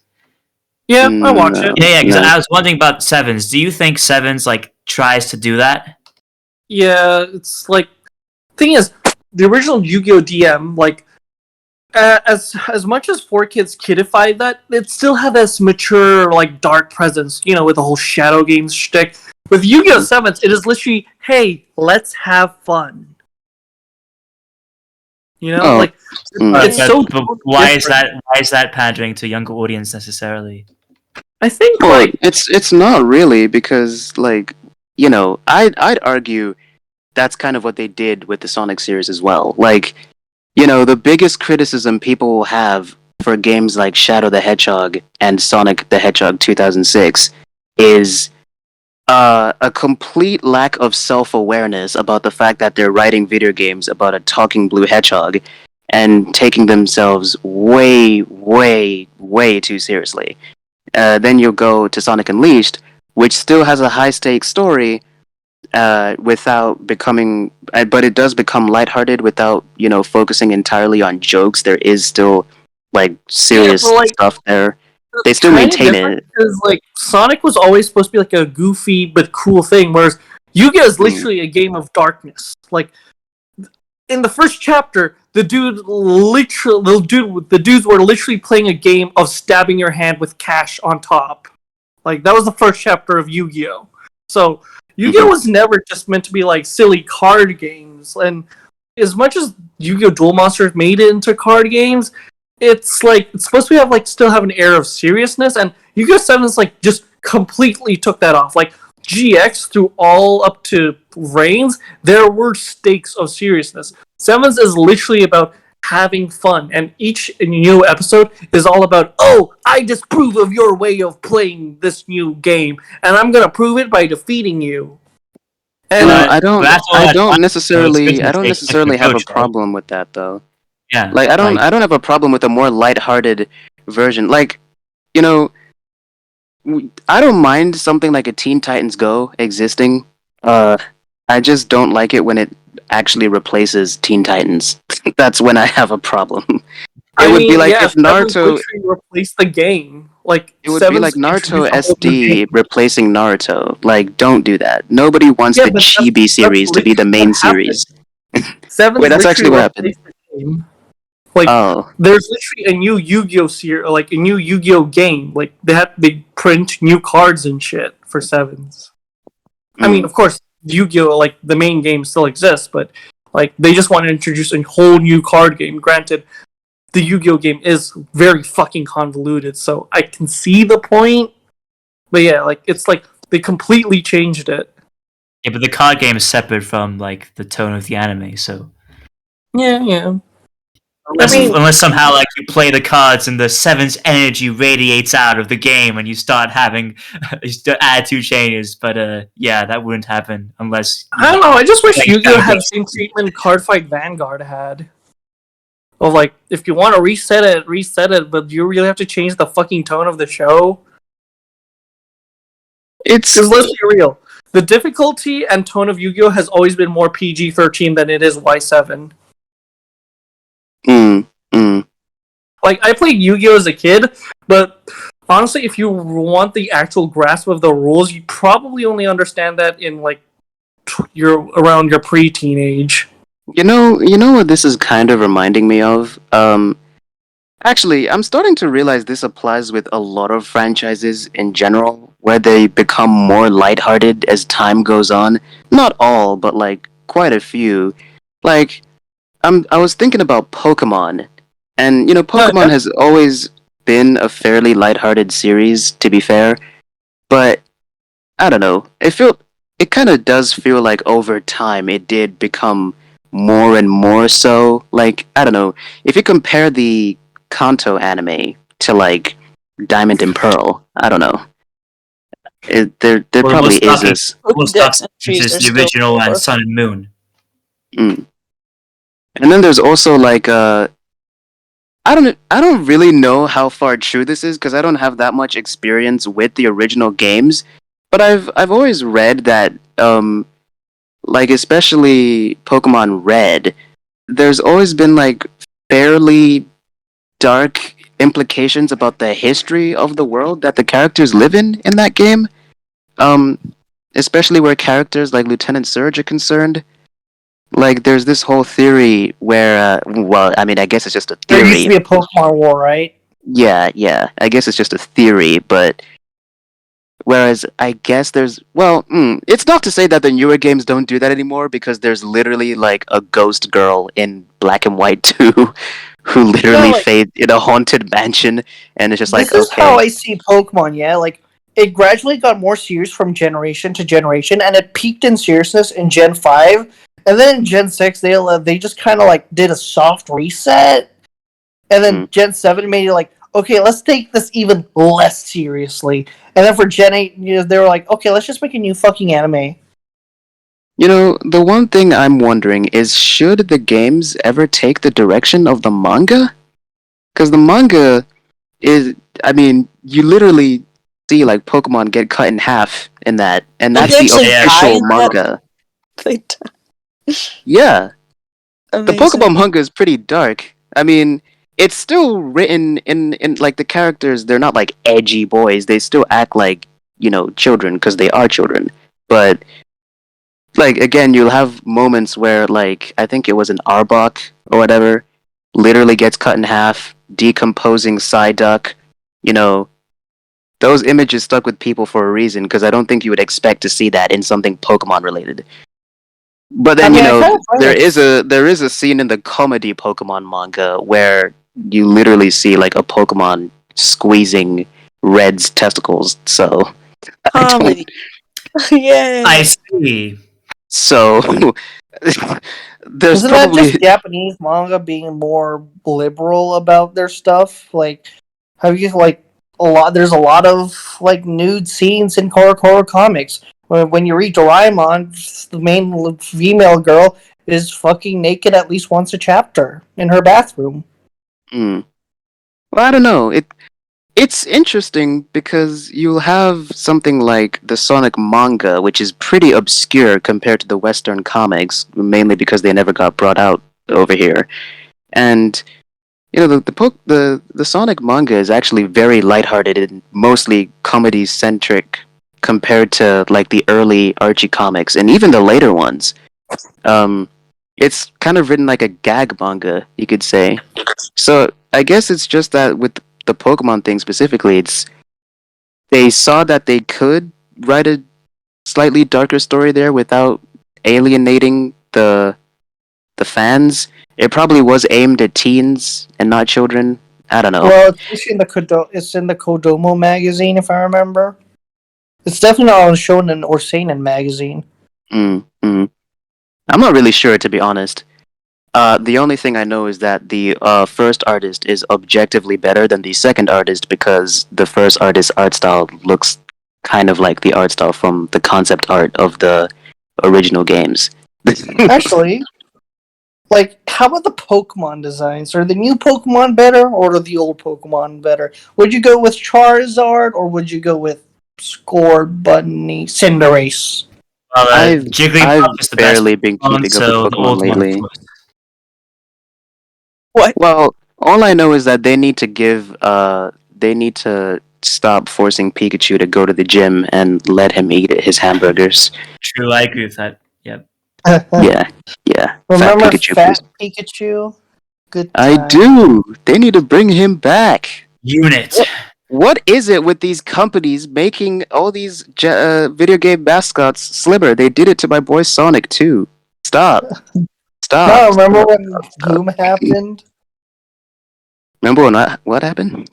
Yeah, I watch No. it. Yeah, because No. I was wondering about Sevens. Do you think Sevens like tries to do that? Yeah, it's like thing is the original Yu-Gi-Oh! DM like as much as 4Kids kidified that, it still had this mature like dark presence, you know, with the whole Shadow Games shtick. With Yu-Gi-Oh! 7s, it is literally, hey, let's have fun. You know, Oh. like it's so But why is different. that? Why is that pandering to a younger audience necessarily? I think Well, like it's not really, because, like, you know, I'd argue that's kind of what they did with the Sonic series as well. Like, you know, the biggest criticism people will have for games like Shadow the Hedgehog and Sonic the Hedgehog 2006 is a complete lack of self-awareness about the fact that they're writing video games about a talking blue hedgehog and taking themselves way, way, way too seriously. Then you'll go to Sonic Unleashed, which still has a high-stakes story, without becoming, but it does become lighthearted without, you know, focusing entirely on jokes. There is still like serious but, like, stuff there. they still Kinda maintain different it. because like Sonic was always supposed to be like a goofy but cool thing, whereas Yu-Gi-Oh is literally a game of darkness. Like in the first chapter, the dudes were literally playing a game of stabbing your hand with cash on top. Like that was the first chapter of Yu-Gi-Oh. So Yu-Gi-Oh was never just meant to be like silly card games. And as much as Yu-Gi-Oh Duel Monsters made it into card games, it's like it's supposed to have like still have an air of seriousness. And Yu-Gi-Oh 7's like just completely took that off. Like GX through all up to Reigns, there were stakes of seriousness. Sevens is literally about having fun, and each new episode is all about, oh, I disapprove of your way of playing this new game, and I'm gonna prove it by defeating you. And That's all I that's don't fine. So it's good necessarily, to I don't take necessarily different have a approach, right? problem with that though. Yeah. Like, I don't have a problem with a more lighthearted version. Like, you know, I don't mind something like a Teen Titans Go existing. I just don't like it when it actually replaces Teen Titans. That's when I have a problem. It would be like if Sevens Naruto. literally replaced the game. Like It would be like Sevens Naruto introduced a whole new SD game. replacing Naruto. Like, don't do that. Nobody wants Yeah, the but Chibi series to be the literally main what happened. series. Sevens Wait, that's actually what literally happened. replaced the game. Like, Oh, there's literally a new Yu-Gi-Oh series, like a new Yu-Gi-Oh game. Like they print new cards and shit for Sevens. I mean, of course, Yu-Gi-Oh, like the main game still exists, but like they just want to introduce a whole new card game. Granted, the Yu-Gi-Oh game is very fucking convoluted, so I can see the point. But yeah, like it's like they completely changed it. Yeah, but the card game is separate from like the tone of the anime, so Yeah. unless somehow like you play the cards and the seven's energy radiates out of the game and you start having the attitude changes, but yeah, that wouldn't happen unless I don't know. I just wish like, Yu-Gi-Oh had the same treatment Cardfight Vanguard had. Of like, if you want to reset it, but you really have to change the fucking tone of the show. it's Because let's be real, the difficulty and tone of Yu-Gi-Oh has always been more PG-13 than it is Y7. Like, I played Yu-Gi-Oh as a kid, but honestly, if you want the actual grasp of the rules, you probably only understand that in like you're around your pre-teenage. You know what this is kind of reminding me of? Actually, I'm starting to realize this applies with a lot of franchises in general, where they become more lighthearted as time goes on. Not all, but like quite a few. Like, I was thinking about Pokemon, and Pokemon has always been a fairly lighthearted series, to be fair. But I don't know. It kind of does feel like over time it did become more and more so. Like, I don't know, if you compare the Kanto anime to like Diamond and Pearl, I don't know. There Well, probably we'll is start- this. we'll Dex start entries just are the still original more. and Sun and Moon. And then there's also like I don't really know how far true this is because I don't have that much experience with the original games, but I've always read that like especially Pokemon Red, there's always been like fairly dark implications about the history of the world that the characters live in that game. Um, Especially where characters like Lieutenant Surge are concerned. Like, there's this whole theory where, well, I mean, I guess it's just a There used to theory. be a Pokemon War, right? Yeah, I guess it's just a theory, but whereas I guess it's not to say that the newer games don't do that anymore because there's literally like a ghost girl in Black and White 2 who literally like- fade in a haunted mansion, and it's just like, This is okay. how I see Pokemon, yeah? Like, it gradually got more serious from generation to generation, and it peaked in seriousness in Gen 5, and then in Gen 6, they just kind of, like, did a soft reset, and then Gen 7 made it like, okay, let's take this even less seriously, and then for Gen 8, they were like, okay, let's just make a new fucking anime. The one thing I'm wondering is, should the games ever take the direction of the manga? Because the manga is, I mean, you literally see like Pokemon get cut in half in that, and that's the actually official died? manga. They Yeah, the amazing. Pokemon manga is pretty dark. I mean, it's still written in like the characters. They're not like edgy boys. They still act like children because they are children. But like again, you'll have moments where like I think it was an Arbok or whatever, literally gets cut in half, decomposing Psyduck. You know, those images stuck with people for a reason because I don't think you would expect to see that in something Pokemon related. But then I kinda find there it- is a scene in the comedy Pokemon manga where you literally see like a Pokemon squeezing Red's testicles. So I don't. Comedy. Yeah. I see. So there's Isn't that probably just Japanese manga being more liberal about their stuff? Like, have you like a lot? There's a lot of like nude scenes in horror comics. When you read Doraemon, the main female girl is fucking naked at least once a chapter in her bathroom. Well, I don't know. It's interesting because you'll have something like the Sonic manga, which is pretty obscure compared to the Western comics, mainly because they never got brought out over here. And the Sonic manga is actually very lighthearted and mostly comedy centric compared to like the early Archie comics and even the later ones. It's kind of written like a gag manga, you could say. So I guess it's just that with the Pokemon thing specifically, they saw that they could write a slightly darker story there without alienating the fans. It probably was aimed at teens and not children. I don't know. Well, it's in the Kodomo magazine, if I remember. It's definitely not on Shonen or Seinen magazine. I'm not really sure, to be honest. The only thing I know is that the first artist is objectively better than the second artist because the first artist's art style looks kind of like the art style from the concept art of the original games. Actually, like, how about the Pokemon designs? Are the new Pokemon better, or are the old Pokemon better? Would you go with Charizard, or would you go with Scorbunny Cinderace? Well, I've Jigglypuff is the best barely been one, keeping up so with the Pokemon old one, of lately. course. What? Well, all I know is that they need to stop forcing Pikachu to go to the gym and let him eat his hamburgers. True, I agree with that. Yep. Yeah. Remember Fat Pikachu, Fat please. Pikachu? Good I time. do. They need to bring him back. Unit. What is it with these companies making all these video game mascots slimmer? They did it to my boy Sonic too. Stop. No, remember when Boom happened? Remember when what happened?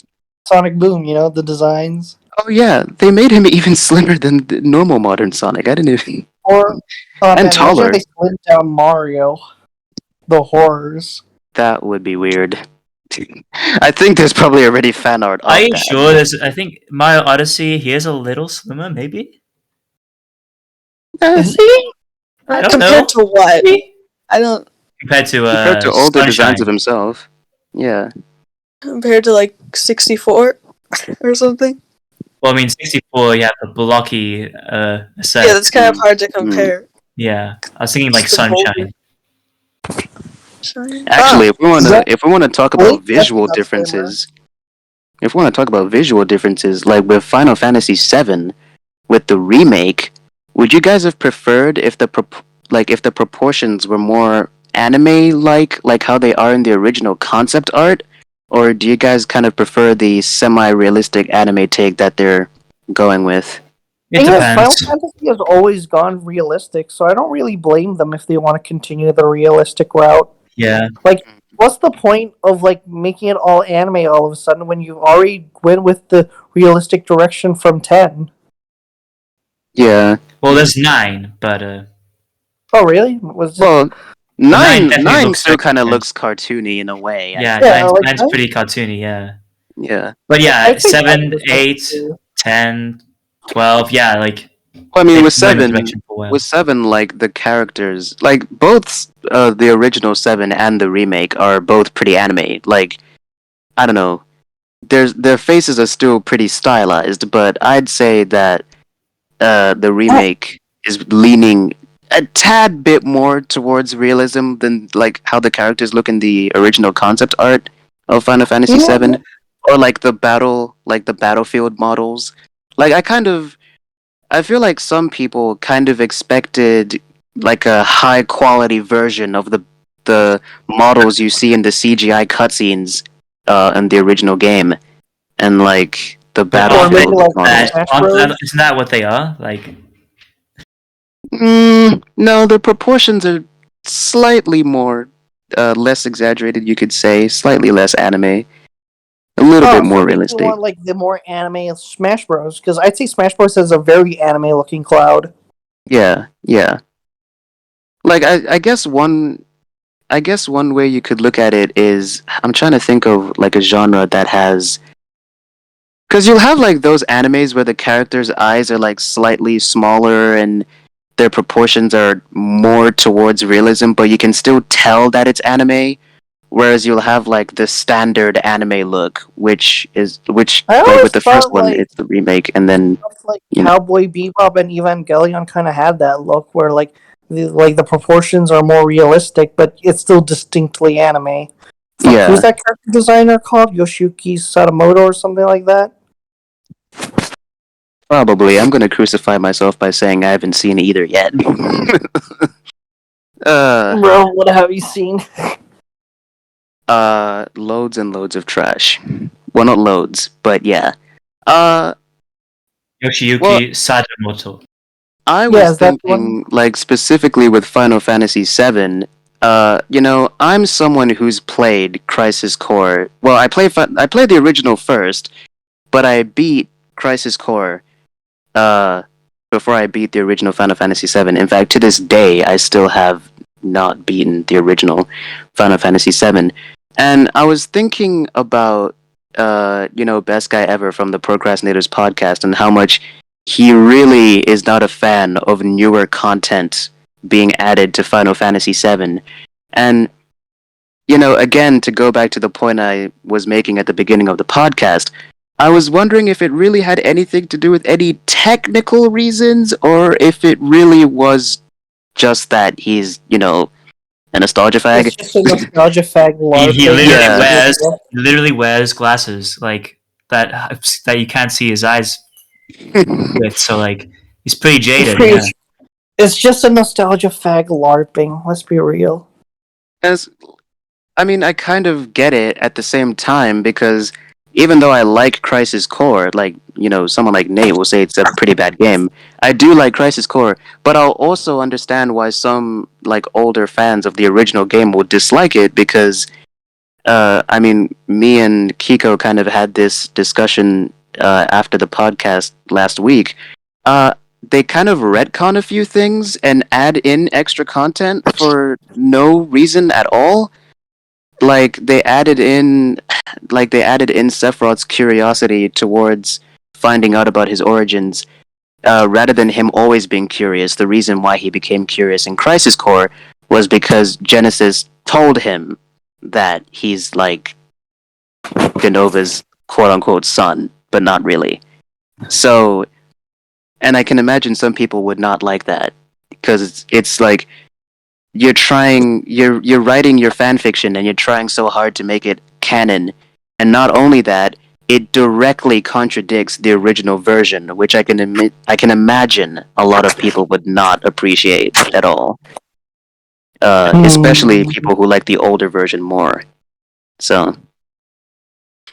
Sonic Boom, the designs. Oh yeah, they made him even slimmer than the normal modern Sonic. I didn't even. Or And imagine taller. if they slimmed down Mario. The horrors. That would be weird. I think there's probably already fan art of Are you that. sure? I think Mario Odyssey, he is a little slimmer, maybe? Is he? I don't Compared know. to what? I don't. Compared to Compared to older designs Sunshine. of himself. Yeah. Compared to like 64 or something. Well, I mean, 64, you have the blocky set. Yeah, that's kind of hard to compare. Yeah, I was thinking like Just the Sunshine. Actually, if we want that- to talk Wait, about visual that's not differences, like with Final Fantasy VII, with the remake, would you guys have preferred if the proportions were more anime-like how they are in the original concept art, or do you guys kind of prefer the semi-realistic anime take that they're going with? It Final depends. Fantasy has always gone realistic, so I don't really blame them if they want to continue the realistic route. Yeah. What's the point of like making it all anime all of a sudden when you already went with the realistic direction from 10? Yeah. Well, there's 9, but Oh, really? Well, nine definitely nine looks still like kind of it. looks cartoony in a way. yeah, Yeah, nine's, like, nine's I- pretty cartoony. Yeah. Yeah. But I yeah, think 7, that was 8, cool. 10, 12. Yeah, like Well, I mean, they've with been going in seven, that direction for a while. with seven, like the characters, like both the original Seven and the remake are both pretty anime. Like, I don't know, their faces are still pretty stylized, but I'd say that the remake is leaning a tad bit more towards realism than like how the characters look in the original concept art. of Final Fantasy Yeah. VII, or like the battlefield models. Like I feel like some people kind of expected like a high quality version of the models you see in the CGI cutscenes in the original game, and like the But Or maybe battlefield like models. Smash Bros. isn't that what they are? Like, No, the proportions are slightly more less exaggerated. You could say slightly less anime, a little bit Oh, more so maybe you realistic. want like the more anime of Smash Bros. Because I'd say Smash Bros has a very anime looking Cloud. Yeah, yeah. Like I guess one way you could look at it is I'm trying to think of like a genre that has because you'll have like those animes where the characters' eyes are like slightly smaller and their proportions are more towards realism, but you can still tell that it's anime. Whereas you'll have like the standard anime look, which I like with always the first thought one, it's the remake, and then stuff like you know, Cowboy Bebop and Evangelion kind of had that look where the proportions are more realistic, but it's still distinctly anime. Fuck, who's yeah, that character designer called? Yoshiyuki Sadamoto or something like that? probably. I'm gonna crucify myself by saying I haven't seen either yet. uh, Bro, what have you seen? loads and loads of trash. Well, not loads, but yeah. Uh, well, Yoshiyuki Sadamoto. I Yeah, was is that the one? thinking, like, specifically with Final Fantasy VII, I'm someone who's played Crisis Core. Well, I played the original first, but I beat Crisis Core, uh, before I beat the original Final Fantasy VII. In fact, to this day, I still have not beaten the original Final Fantasy VII. And I was thinking about, Best Guy Ever from the Procrastinators podcast and how much he really is not a fan of newer content being added to Final Fantasy VII. And, again, to go back to the point I was making at the beginning of the podcast, I was wondering if it really had anything to do with any technical reasons or if it really was just that he's, a nostalgia It's fag. just a nostalgia fag He LARPing. Yeah. literally wears glasses like that you can't see his eyes with. So like he's pretty It's jaded. Yeah. pretty. It's just a nostalgia fag LARPing. Let's be real. As I mean, I kind of get it at the same time because even though I like Crisis Core, like, someone like Nate will say it's a pretty bad game. I do like Crisis Core, but I'll also understand why some like older fans of the original game will dislike it because I mean, me and Kiko kind of had this discussion after the podcast last week. They kind of retcon a few things and add in extra content for no reason at all. Like they added in Sephiroth's curiosity towards finding out about his origins, rather than him always being curious. The reason why he became curious in Crisis Core was because Genesis told him that he's like Genova's quote unquote son, but not really. So, and I can imagine some people would not like that because it's like you're writing your fan fiction and you're trying so hard to make it canon, and not only that, it directly contradicts the original version, which I can imagine a lot of people would not appreciate at all. Especially people who like the older version more. So,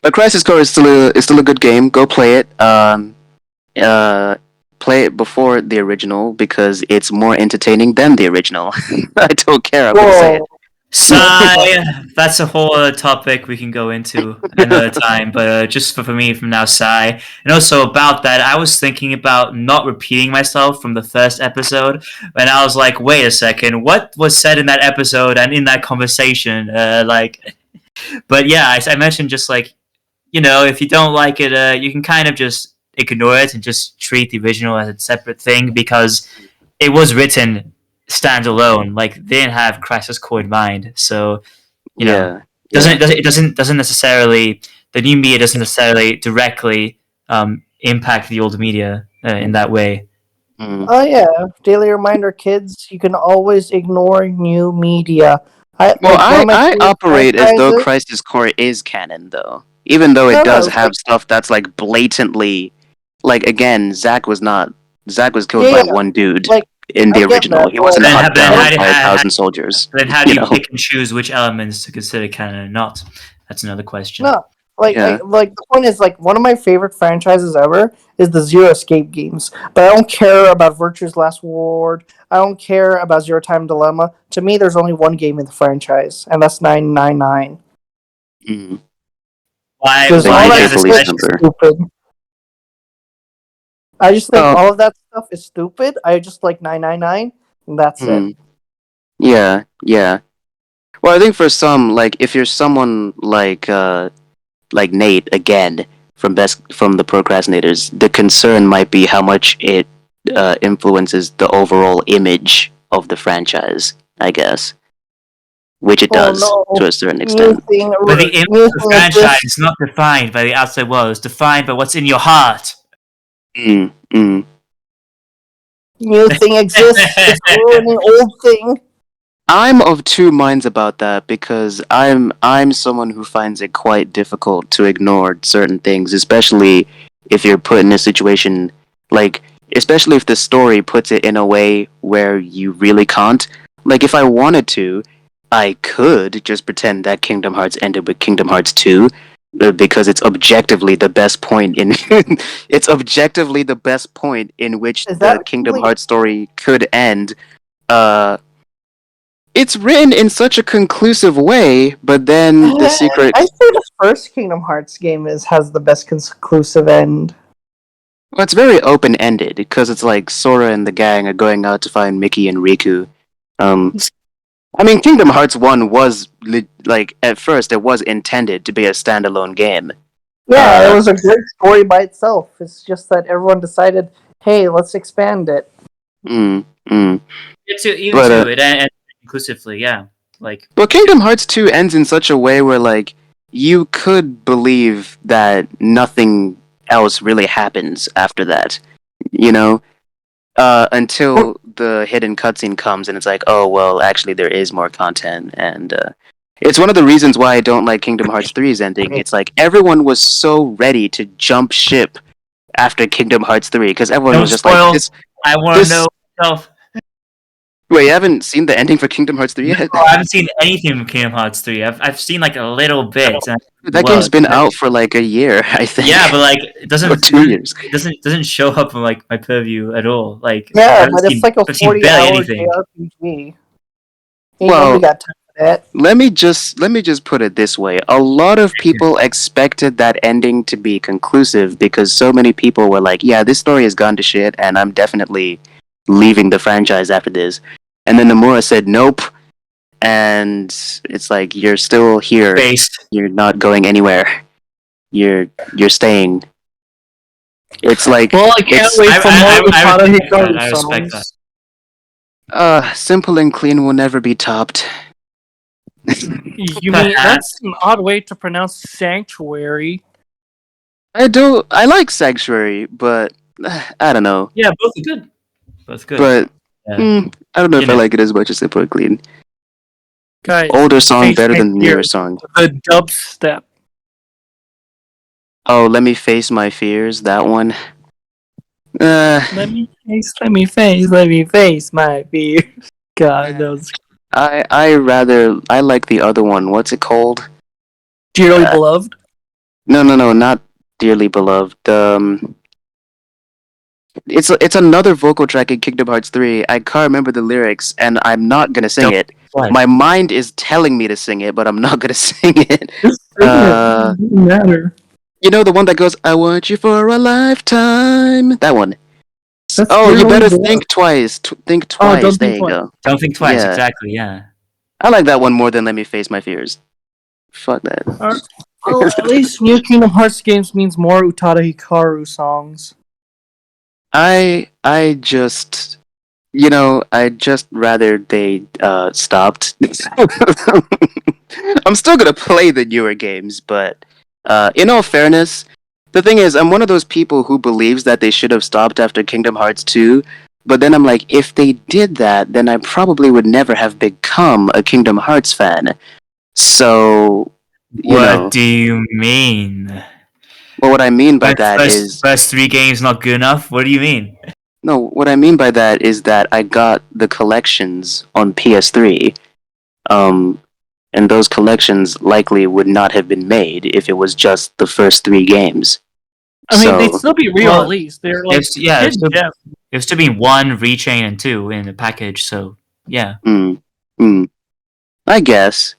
but Crisis Core is still a good game. Go play it. Uh, Play it before the original because it's more entertaining than the original. I don't care. I'm gonna say it. Whoa. Sigh. That's a whole other topic we can go into another time. But just for me, from now, sigh. And also about that, I was thinking about not repeating myself from the first episode, and I was like, wait a second, what was said in that episode and in that conversation? But yeah, I mentioned just like if you don't like it, you can kind of just ignore it and just treat the original as a separate thing because it was written standalone. Like they didn't have Crisis Core in mind, so Yeah, doesn't yeah. doesn't necessarily the new media doesn't necessarily directly impact the old media in that way. Mm. Oh yeah, daily reminder, kids. You can always ignore new media. One of my I favorite operate as though franchises- Crisis Core is canon, though. Even though No, it does no, have stuff that's like blatantly, like again, Zach was killed Yeah, by yeah. one dude Like, in the I get original. that, He but, wasn't like, hunted Then down how do- by how- 1,000 soldiers. Then how do you know? pick and choose which elements to consider canon and not? That's another question. No, like, Yeah. like the point is, like, one of my favorite franchises ever is the Zero Escape games. But I don't care about Virtue's Last Reward. I don't care about Zero Time Dilemma. To me, there's only one game in the franchise, and that's 999. Mm. Why? Because The all Why that is UK it police stuff special? is number. stupid. I just think Oh. all of that stuff is stupid. I just like 999, and that's it. Hmm. Yeah, yeah. Well, I think for some, like, if you're someone like Nate again from the procrastinators, the concern might be how much it influences the overall image of the franchise. I guess, which it Oh, does no. to a certain New extent. thing, But the image new of the thing franchise exists. is not defined by the outside world. It's defined by what's in your heart. Mm, mm. New thing exists. It's ruining old thing. I'm of two minds about that because I'm someone who finds it quite difficult to ignore certain things, especially if you're put in a situation like especially if the story puts it in a way where you really can't. Like if I wanted to, I could just pretend that Kingdom Hearts ended with Kingdom Hearts 2 because it's objectively the best point in it's objectively the best point in which Is the that Kingdom really- Hearts story could end. It's written in such a conclusive way, but then the secret. I say the first Kingdom Hearts game has the best conclusive end. Well, it's very open ended because it's like Sora and the gang are going out to find Mickey and Riku. I mean, Kingdom Hearts 1 was like at first it was intended to be a standalone game. Yeah, it was a great story by itself. It's just that everyone decided, hey, let's expand it. Mm. It ends inclusively, yeah. Like, But Kingdom Hearts 2 ends in such a way where like you could believe that nothing else really happens after that. You know? Until the hidden cutscene comes and it's like, oh well, actually there is more content, and it's one of the reasons why I don't like Kingdom Hearts 3's ending. It's like everyone was so ready to jump ship after Kingdom Hearts 3 because everyone don't was just spoil. like, this. I want this- to know myself. Wait, you haven't seen the ending for Kingdom Hearts 3 yet? Oh, I haven't seen anything from Kingdom Hearts 3. I've seen like a little bit. That game's been out for like a year, I think. Yeah, but like it doesn't. Or 2 years. It doesn't show up in like my purview at all. Like I Yeah, haven't but it's seen- like a I've seen 40 barely hour anything. JRPG. Well- Nobody got time for that. Let me just put it this way. A lot of people expected that ending to be conclusive because so many people were like, yeah, this story has gone to shit and I'm definitely leaving the franchise after this. And then Nomura said nope. And it's like you're still here. Based. You're not going anywhere. You're staying. It's like Well, I can't it's- wait for more I Utada respect that, Hikaru I respect songs. Simple and clean will never be topped. You mean that's an odd way to pronounce sanctuary? I like Sanctuary, but I don't know. Yeah, both are good. Both good. But Yeah. I don't know if You I know. like it as much as Simple and Clean. Guys, Older song face better my than newer fears. song. The dubstep. Oh, Let Me Face My Fears, that one. Let me face my fears. God, that was I like the other one. What's it called? dearly beloved. No, not Dearly Beloved. It's another vocal track in Kingdom Hearts 3. I can't remember the lyrics, and I'm not gonna sing it. What? My mind is telling me to sing it, but I'm not gonna sing it. Just sing it. Doesn't matter. You know the one that goes, "I want you for a lifetime." That one. That's Oh, you Dearly better Beloved. think twice. Think Oh, twice. don't there think you twice. go. Don't think twice. Yeah. Exactly. Yeah. I like that one more than Let Me Face My Fears. Fuck that. Well, at least new Kingdom Hearts games means more Utada Hikaru songs. I just rather they stopped. I'm still gonna play the newer games, but in all fairness, the thing is, I'm one of those people who believes that they should have stopped after Kingdom Hearts 2, But then I'm like, if they did that, then I probably would never have become a Kingdom Hearts fan. So, you know, What do you mean? well, what I mean by Like that is first three games not good enough? What do you mean? no. What I mean by that is that I got the collections on PS3. Um, and those collections likely would not have been made if it was just the first three games. I mean, they'd So, still be Well, re-released. They're like yeah, hidden gems. there's to be one rechain and two in the package. So yeah. mm, mm, I guess.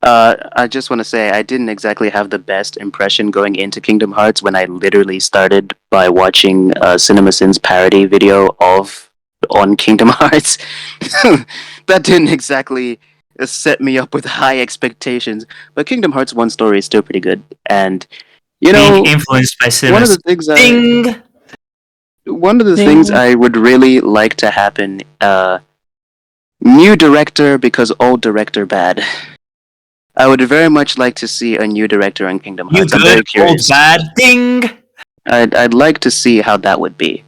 I just want to say I didn't exactly have the best impression going into Kingdom Hearts when I literally started by watching CinemaSins parody video of on Kingdom Hearts. That didn't exactly set me up with high expectations, but Kingdom Hearts 1 story is still pretty good. And you Being know, influenced by one of cinemas. the things Ding. I would really like to happen, new director because old director bad. I would very much like to see a new director on Kingdom You Hearts. I'm very good, old curious. bad. Ding. I'd like to see how that would be.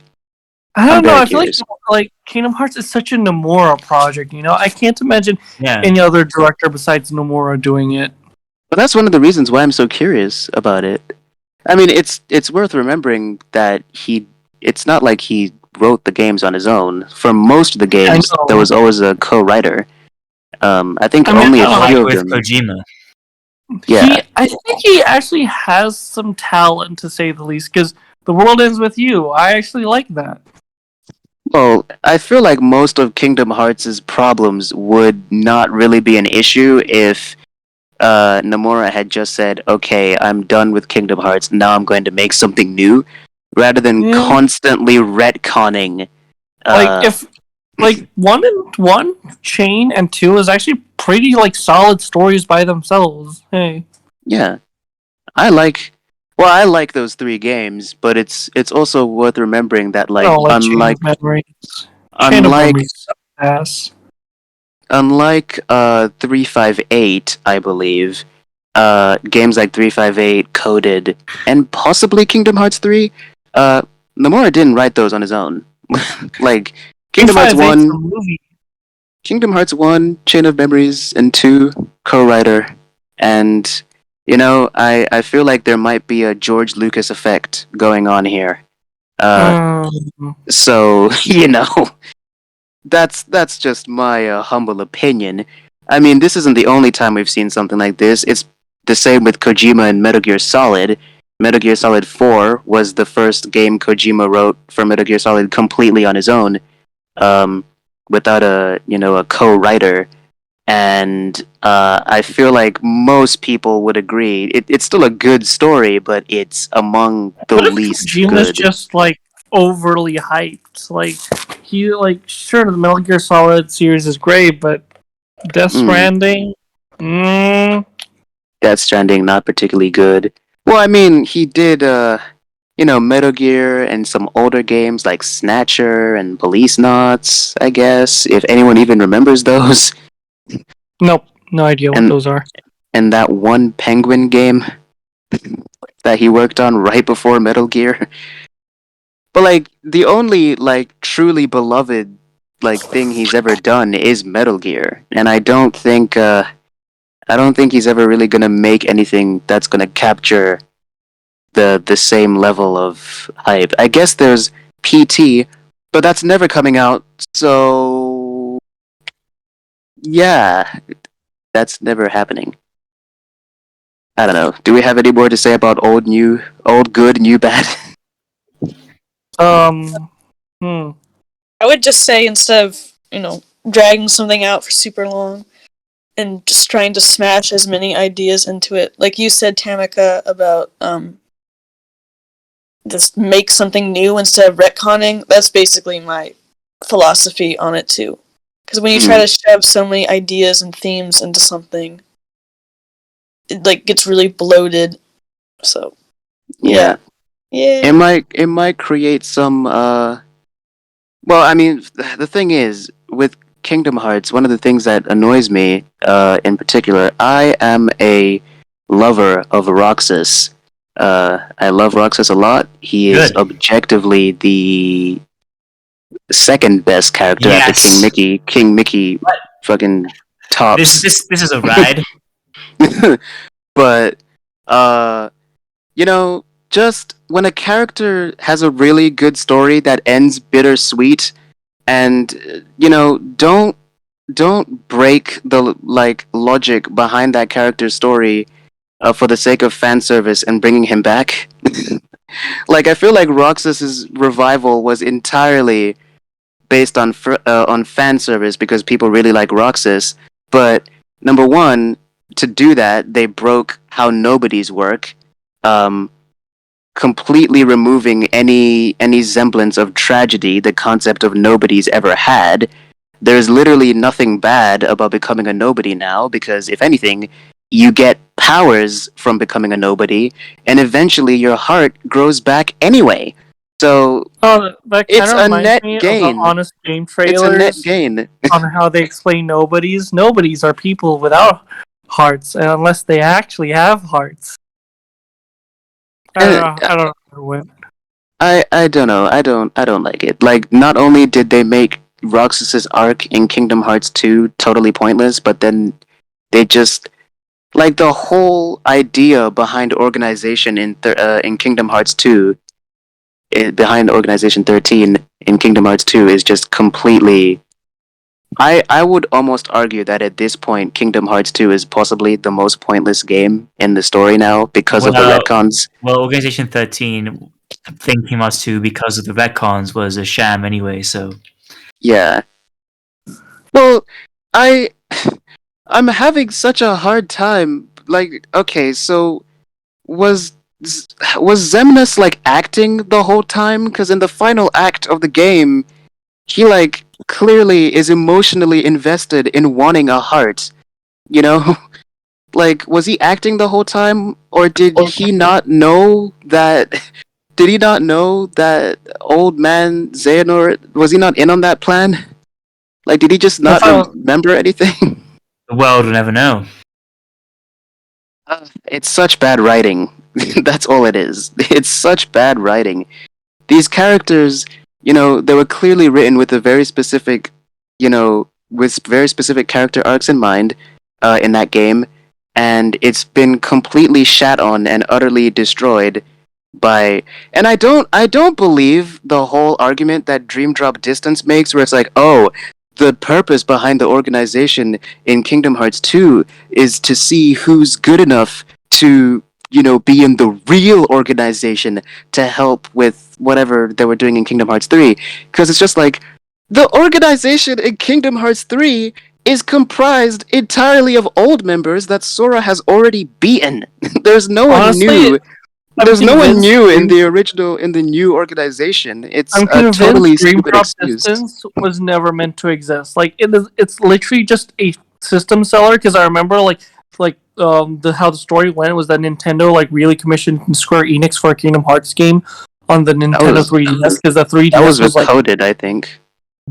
I I'm don't know. very I feel curious. like Kingdom Hearts is such a Nomura project. You know, I can't imagine Yeah. any other director besides Nomura doing it. But that's one of the reasons why I'm so curious about it. I mean, it's worth remembering that it's not like he wrote the games on his own. For most of the games, know. there was always a co-writer. I think I mean, only I a don't know. few of With them. Kojima. Yeah. I think he actually has some talent, to say the least. Because The World Ends With You, I actually like that. Well, I feel like most of Kingdom Hearts' problems would not really be an issue if Nomura had just said, "Okay, I'm done with Kingdom Hearts. Now I'm going to make something new," rather than Yeah. constantly retconning. Like if one chain and two is actually pretty like solid stories by themselves. Hey. Yeah, I like. Well, I like those three games, but it's also worth remembering that I don't like Chain unlike of Memories. Chain of unlike Memories is ass. unlike 358, I believe, games like 358, Coded, and possibly Kingdom Hearts 3, Nomura didn't write those on his own. Like Kingdom Hearts 358 's 1, a movie. Kingdom Hearts 1, Chain of Memories, and 2, co-writer. And, I feel like there might be a George Lucas effect going on here. So, that's just my humble opinion. I mean, this isn't the only time we've seen something like this. It's the same with Kojima and Metal Gear Solid. Metal Gear Solid 4 was the first game Kojima wrote for Metal Gear Solid completely on his own, without a co-writer. And I feel like most people would agree. It's still a good story, but it's among the What if least Kojima's good. just like overly hyped? Like sure, the Metal Gear Solid series is great, but Death Stranding, Death Stranding, not particularly good. Well, I mean, he did, Metal Gear and some older games like Snatcher and Police Knots, I guess, if anyone even remembers those. nope, no idea what And those are. and that one Penguin game that he worked on right before Metal Gear. But like the only like truly beloved like thing he's ever done is Metal Gear, and I don't think he's ever really gonna make anything that's gonna capture the same level of hype. I guess there's PT, but that's never coming out. So yeah, that's never happening. I don't know. Do we have any more to say about old good, new bad? I would just say instead of, dragging something out for super long and just trying to smash as many ideas into it, like you said, Tamika, about just make something new instead of retconning, that's basically my philosophy on it too. Because when you try to shove so many ideas and themes into something, it like gets really bloated. So Yeah. yeah. It might create some well, I mean, the thing is with Kingdom Hearts, one of the things that annoys me in particular, I am a lover of Roxas. I love Roxas a lot. He is Good. objectively second best character after Yes. King Mickey. King Mickey fucking tops. This is a ride. But you know, just when a character has a really good story that ends bittersweet, and don't break the like logic behind that character's story for the sake of fan service and bringing him back. Like I feel like Roxas's revival was entirely based on fan service because people really like Roxas. But number one, to do that, they broke how nobodies work, um, completely removing any semblance of tragedy the concept of nobodies ever had. There's literally nothing bad about becoming a nobody now because if anything, you get powers from becoming a nobody, and eventually your heart grows back anyway. So Oh, that kind it's of a reminds net me of the gain. Honest Game It's a net trailers gain. on how they explain nobodies. Nobodies are people without hearts, and unless they actually have hearts. I don't know. I don't know when. I don't know. I don't like it. Like not only did they make Roxas's arc in Kingdom Hearts 2 totally pointless, but then they just like the whole idea behind organization in Kingdom Hearts 2, behind Organization 13 in Kingdom Hearts 2 is just completely. I would almost argue that at this point, Kingdom Hearts 2 is possibly the most pointless game in the story now because of the retcons. Well, Organization 13, thinking us to because of the retcons was a sham anyway. So Yeah. Well, I I'm having such a hard time. Like, okay, so was was Xemnas like acting the whole time? Because in the final act of the game, he like clearly is emotionally invested in wanting a heart. You know, like was he acting the whole time, or did he not know that? Did he not know that old man Xehanort was he not in on that plan? Like, did he just not remember anything? the world will never know. It's such bad writing. That's all it is. It's such bad writing. These characters, they were clearly written with a very specific, with very specific character arcs in mind in that game, and it's been completely shat on and utterly destroyed by. And I don't believe the whole argument that Dream Drop Distance makes, where it's like, oh, the purpose behind the organization in Kingdom Hearts 2 is to see who's good enough to, be in the real organization to help with whatever they were doing in Kingdom Hearts 3. Because it's just like, the organization in Kingdom Hearts 3 is comprised entirely of old members that Sora has already beaten. There's no one new. There's no one new in the new organization. It's I'm a convinced totally Dream stupid Drop excuse. Distance was never meant to exist. Like it's literally just a system seller. Because I remember how the story went was that Nintendo like really commissioned Square Enix for a Kingdom Hearts game on the Nintendo 3DS because the 3DS That was was like coded, I think.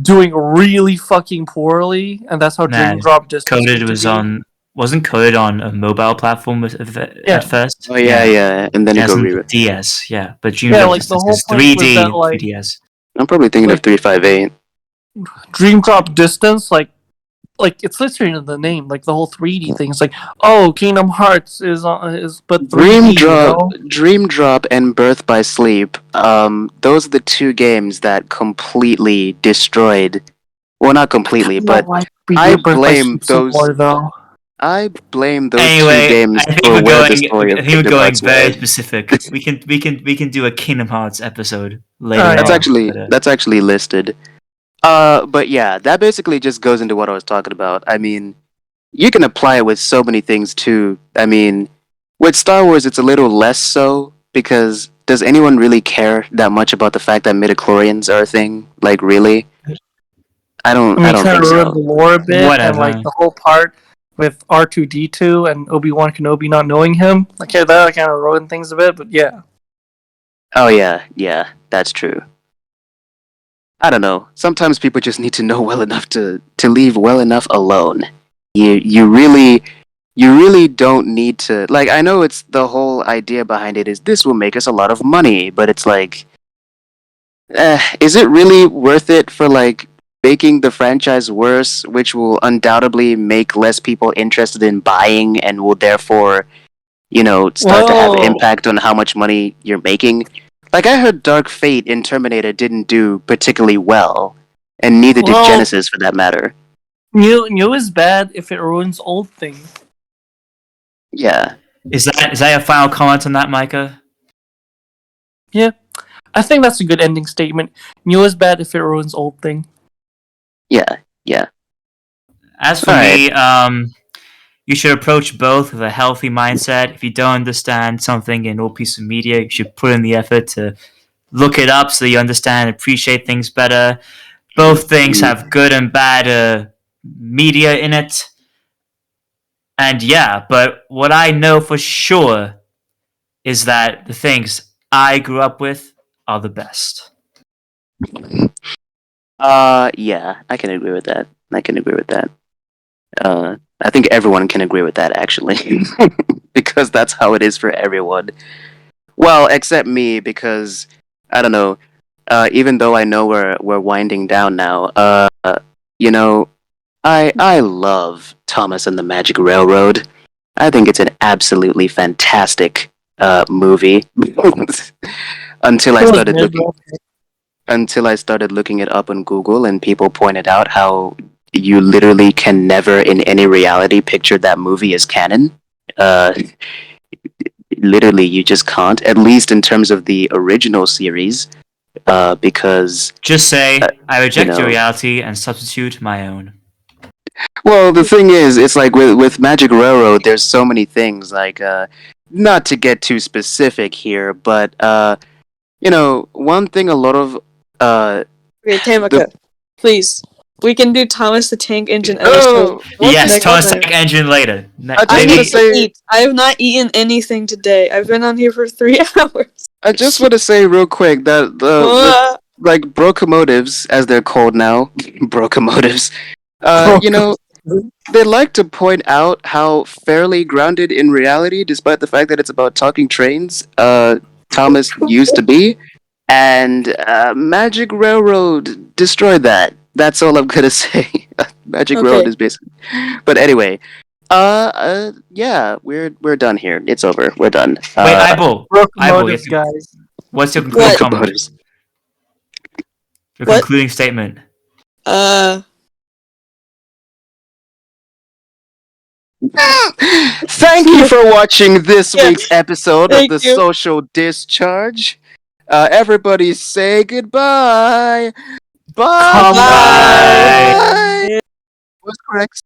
doing really fucking poorly, and that's how Dream Drop Distance Coded was on. Wasn't coded on a mobile platform at first. Oh yeah, and then it got rewritten. DS, yeah, but Dream Yeah, Drop like the Distance whole is point 3D was that like 3DS. I'm probably thinking of 358. Dream Drop Distance, like it's literally in the name, like the whole 3D thing. It's like, oh, Kingdom Hearts is but 3D, Dream Drop, and Birth by Sleep. Those are the two games that completely destroyed. Well, not completely, but I blame those. I blame those two games for where the story of Kingdom Hearts very was. specific. We can do a Kingdom Hearts episode later. That's actually listed. But yeah, that basically just goes into what I was talking about. I mean, you can apply it with so many things too. I mean, with Star Wars, it's a little less so because does anyone really care that much about the fact that midichlorians are a thing? Like, really? I don't think so. The lore a bit, and like the whole part with R2D2 and Obi-Wan Kenobi not knowing him. Okay, that kind of ruined things a bit, but yeah. Oh yeah, that's true. I don't know. Sometimes people just need to know well enough to leave well enough alone. You really don't need to, like, I know it's the whole idea behind it is this will make us a lot of money, but it's like is it really worth it for like making the franchise worse, which will undoubtedly make less people interested in buying and will therefore, start to have Well- impact on how much money you're making? Like I heard Dark Fate in Terminator didn't do particularly well, and neither did Well- Genesis for that matter. New is bad if it ruins old things. Yeah. Is that your final comment on that, Myka? I think that's a good ending statement. New is bad if it ruins old thing. Yeah. Yeah. As for Alright. me, you should approach both with a healthy mindset. If you don't understand something in all piece of media, you should put in the effort to look it up so you understand and appreciate things better. Both things have good and bad media in it. And yeah, but what I know for sure is that the things I grew up with are the best. Yeah, I can agree with that. I think everyone can agree with that actually. Because that's how it is for everyone. Well, except me, because I don't know. Even though I know we're winding down now, you know, I love Thomas and the Magic Railroad. I think it's an absolutely fantastic movie. until I started looking until I started looking it up on Google, and people pointed out how you literally can never, in any reality, picture that movie as canon. Uh, Literally, you just can't. At least in terms of the original series, because Just say, I reject know. your reality and substitute my own. well, the thing is, it's like with Magic Railroad, there's so many things. Like, not to get too specific here, but one thing a lot of Okay, Tamika, please. We can do Thomas the Tank Engine Oh, episode. Yes, next Thomas time. Tank Engine later. I just I wanna need Maybe to say- eat. I have not eaten anything today. I've been on here for 3 hours. I just want to say real quick that like brocomotives, as they're called now, brocomotives. They like to point out how fairly grounded in reality, despite the fact that it's about talking trains. Thomas used to be, and Magic Railroad destroyed that. That's all I'm gonna say. Magic Okay. Road is basically. But anyway, yeah, we're done here. It's over. We're done. wait, Eyeball. Eyeball, Locomotives, guys. what's your concluding What? comment? Brocomotives. Your What? concluding statement. Thank you for watching this Yeah. week's episode of Thank the you. Social Discharge. Everybody say goodbye. Bye. Bye. Was correct.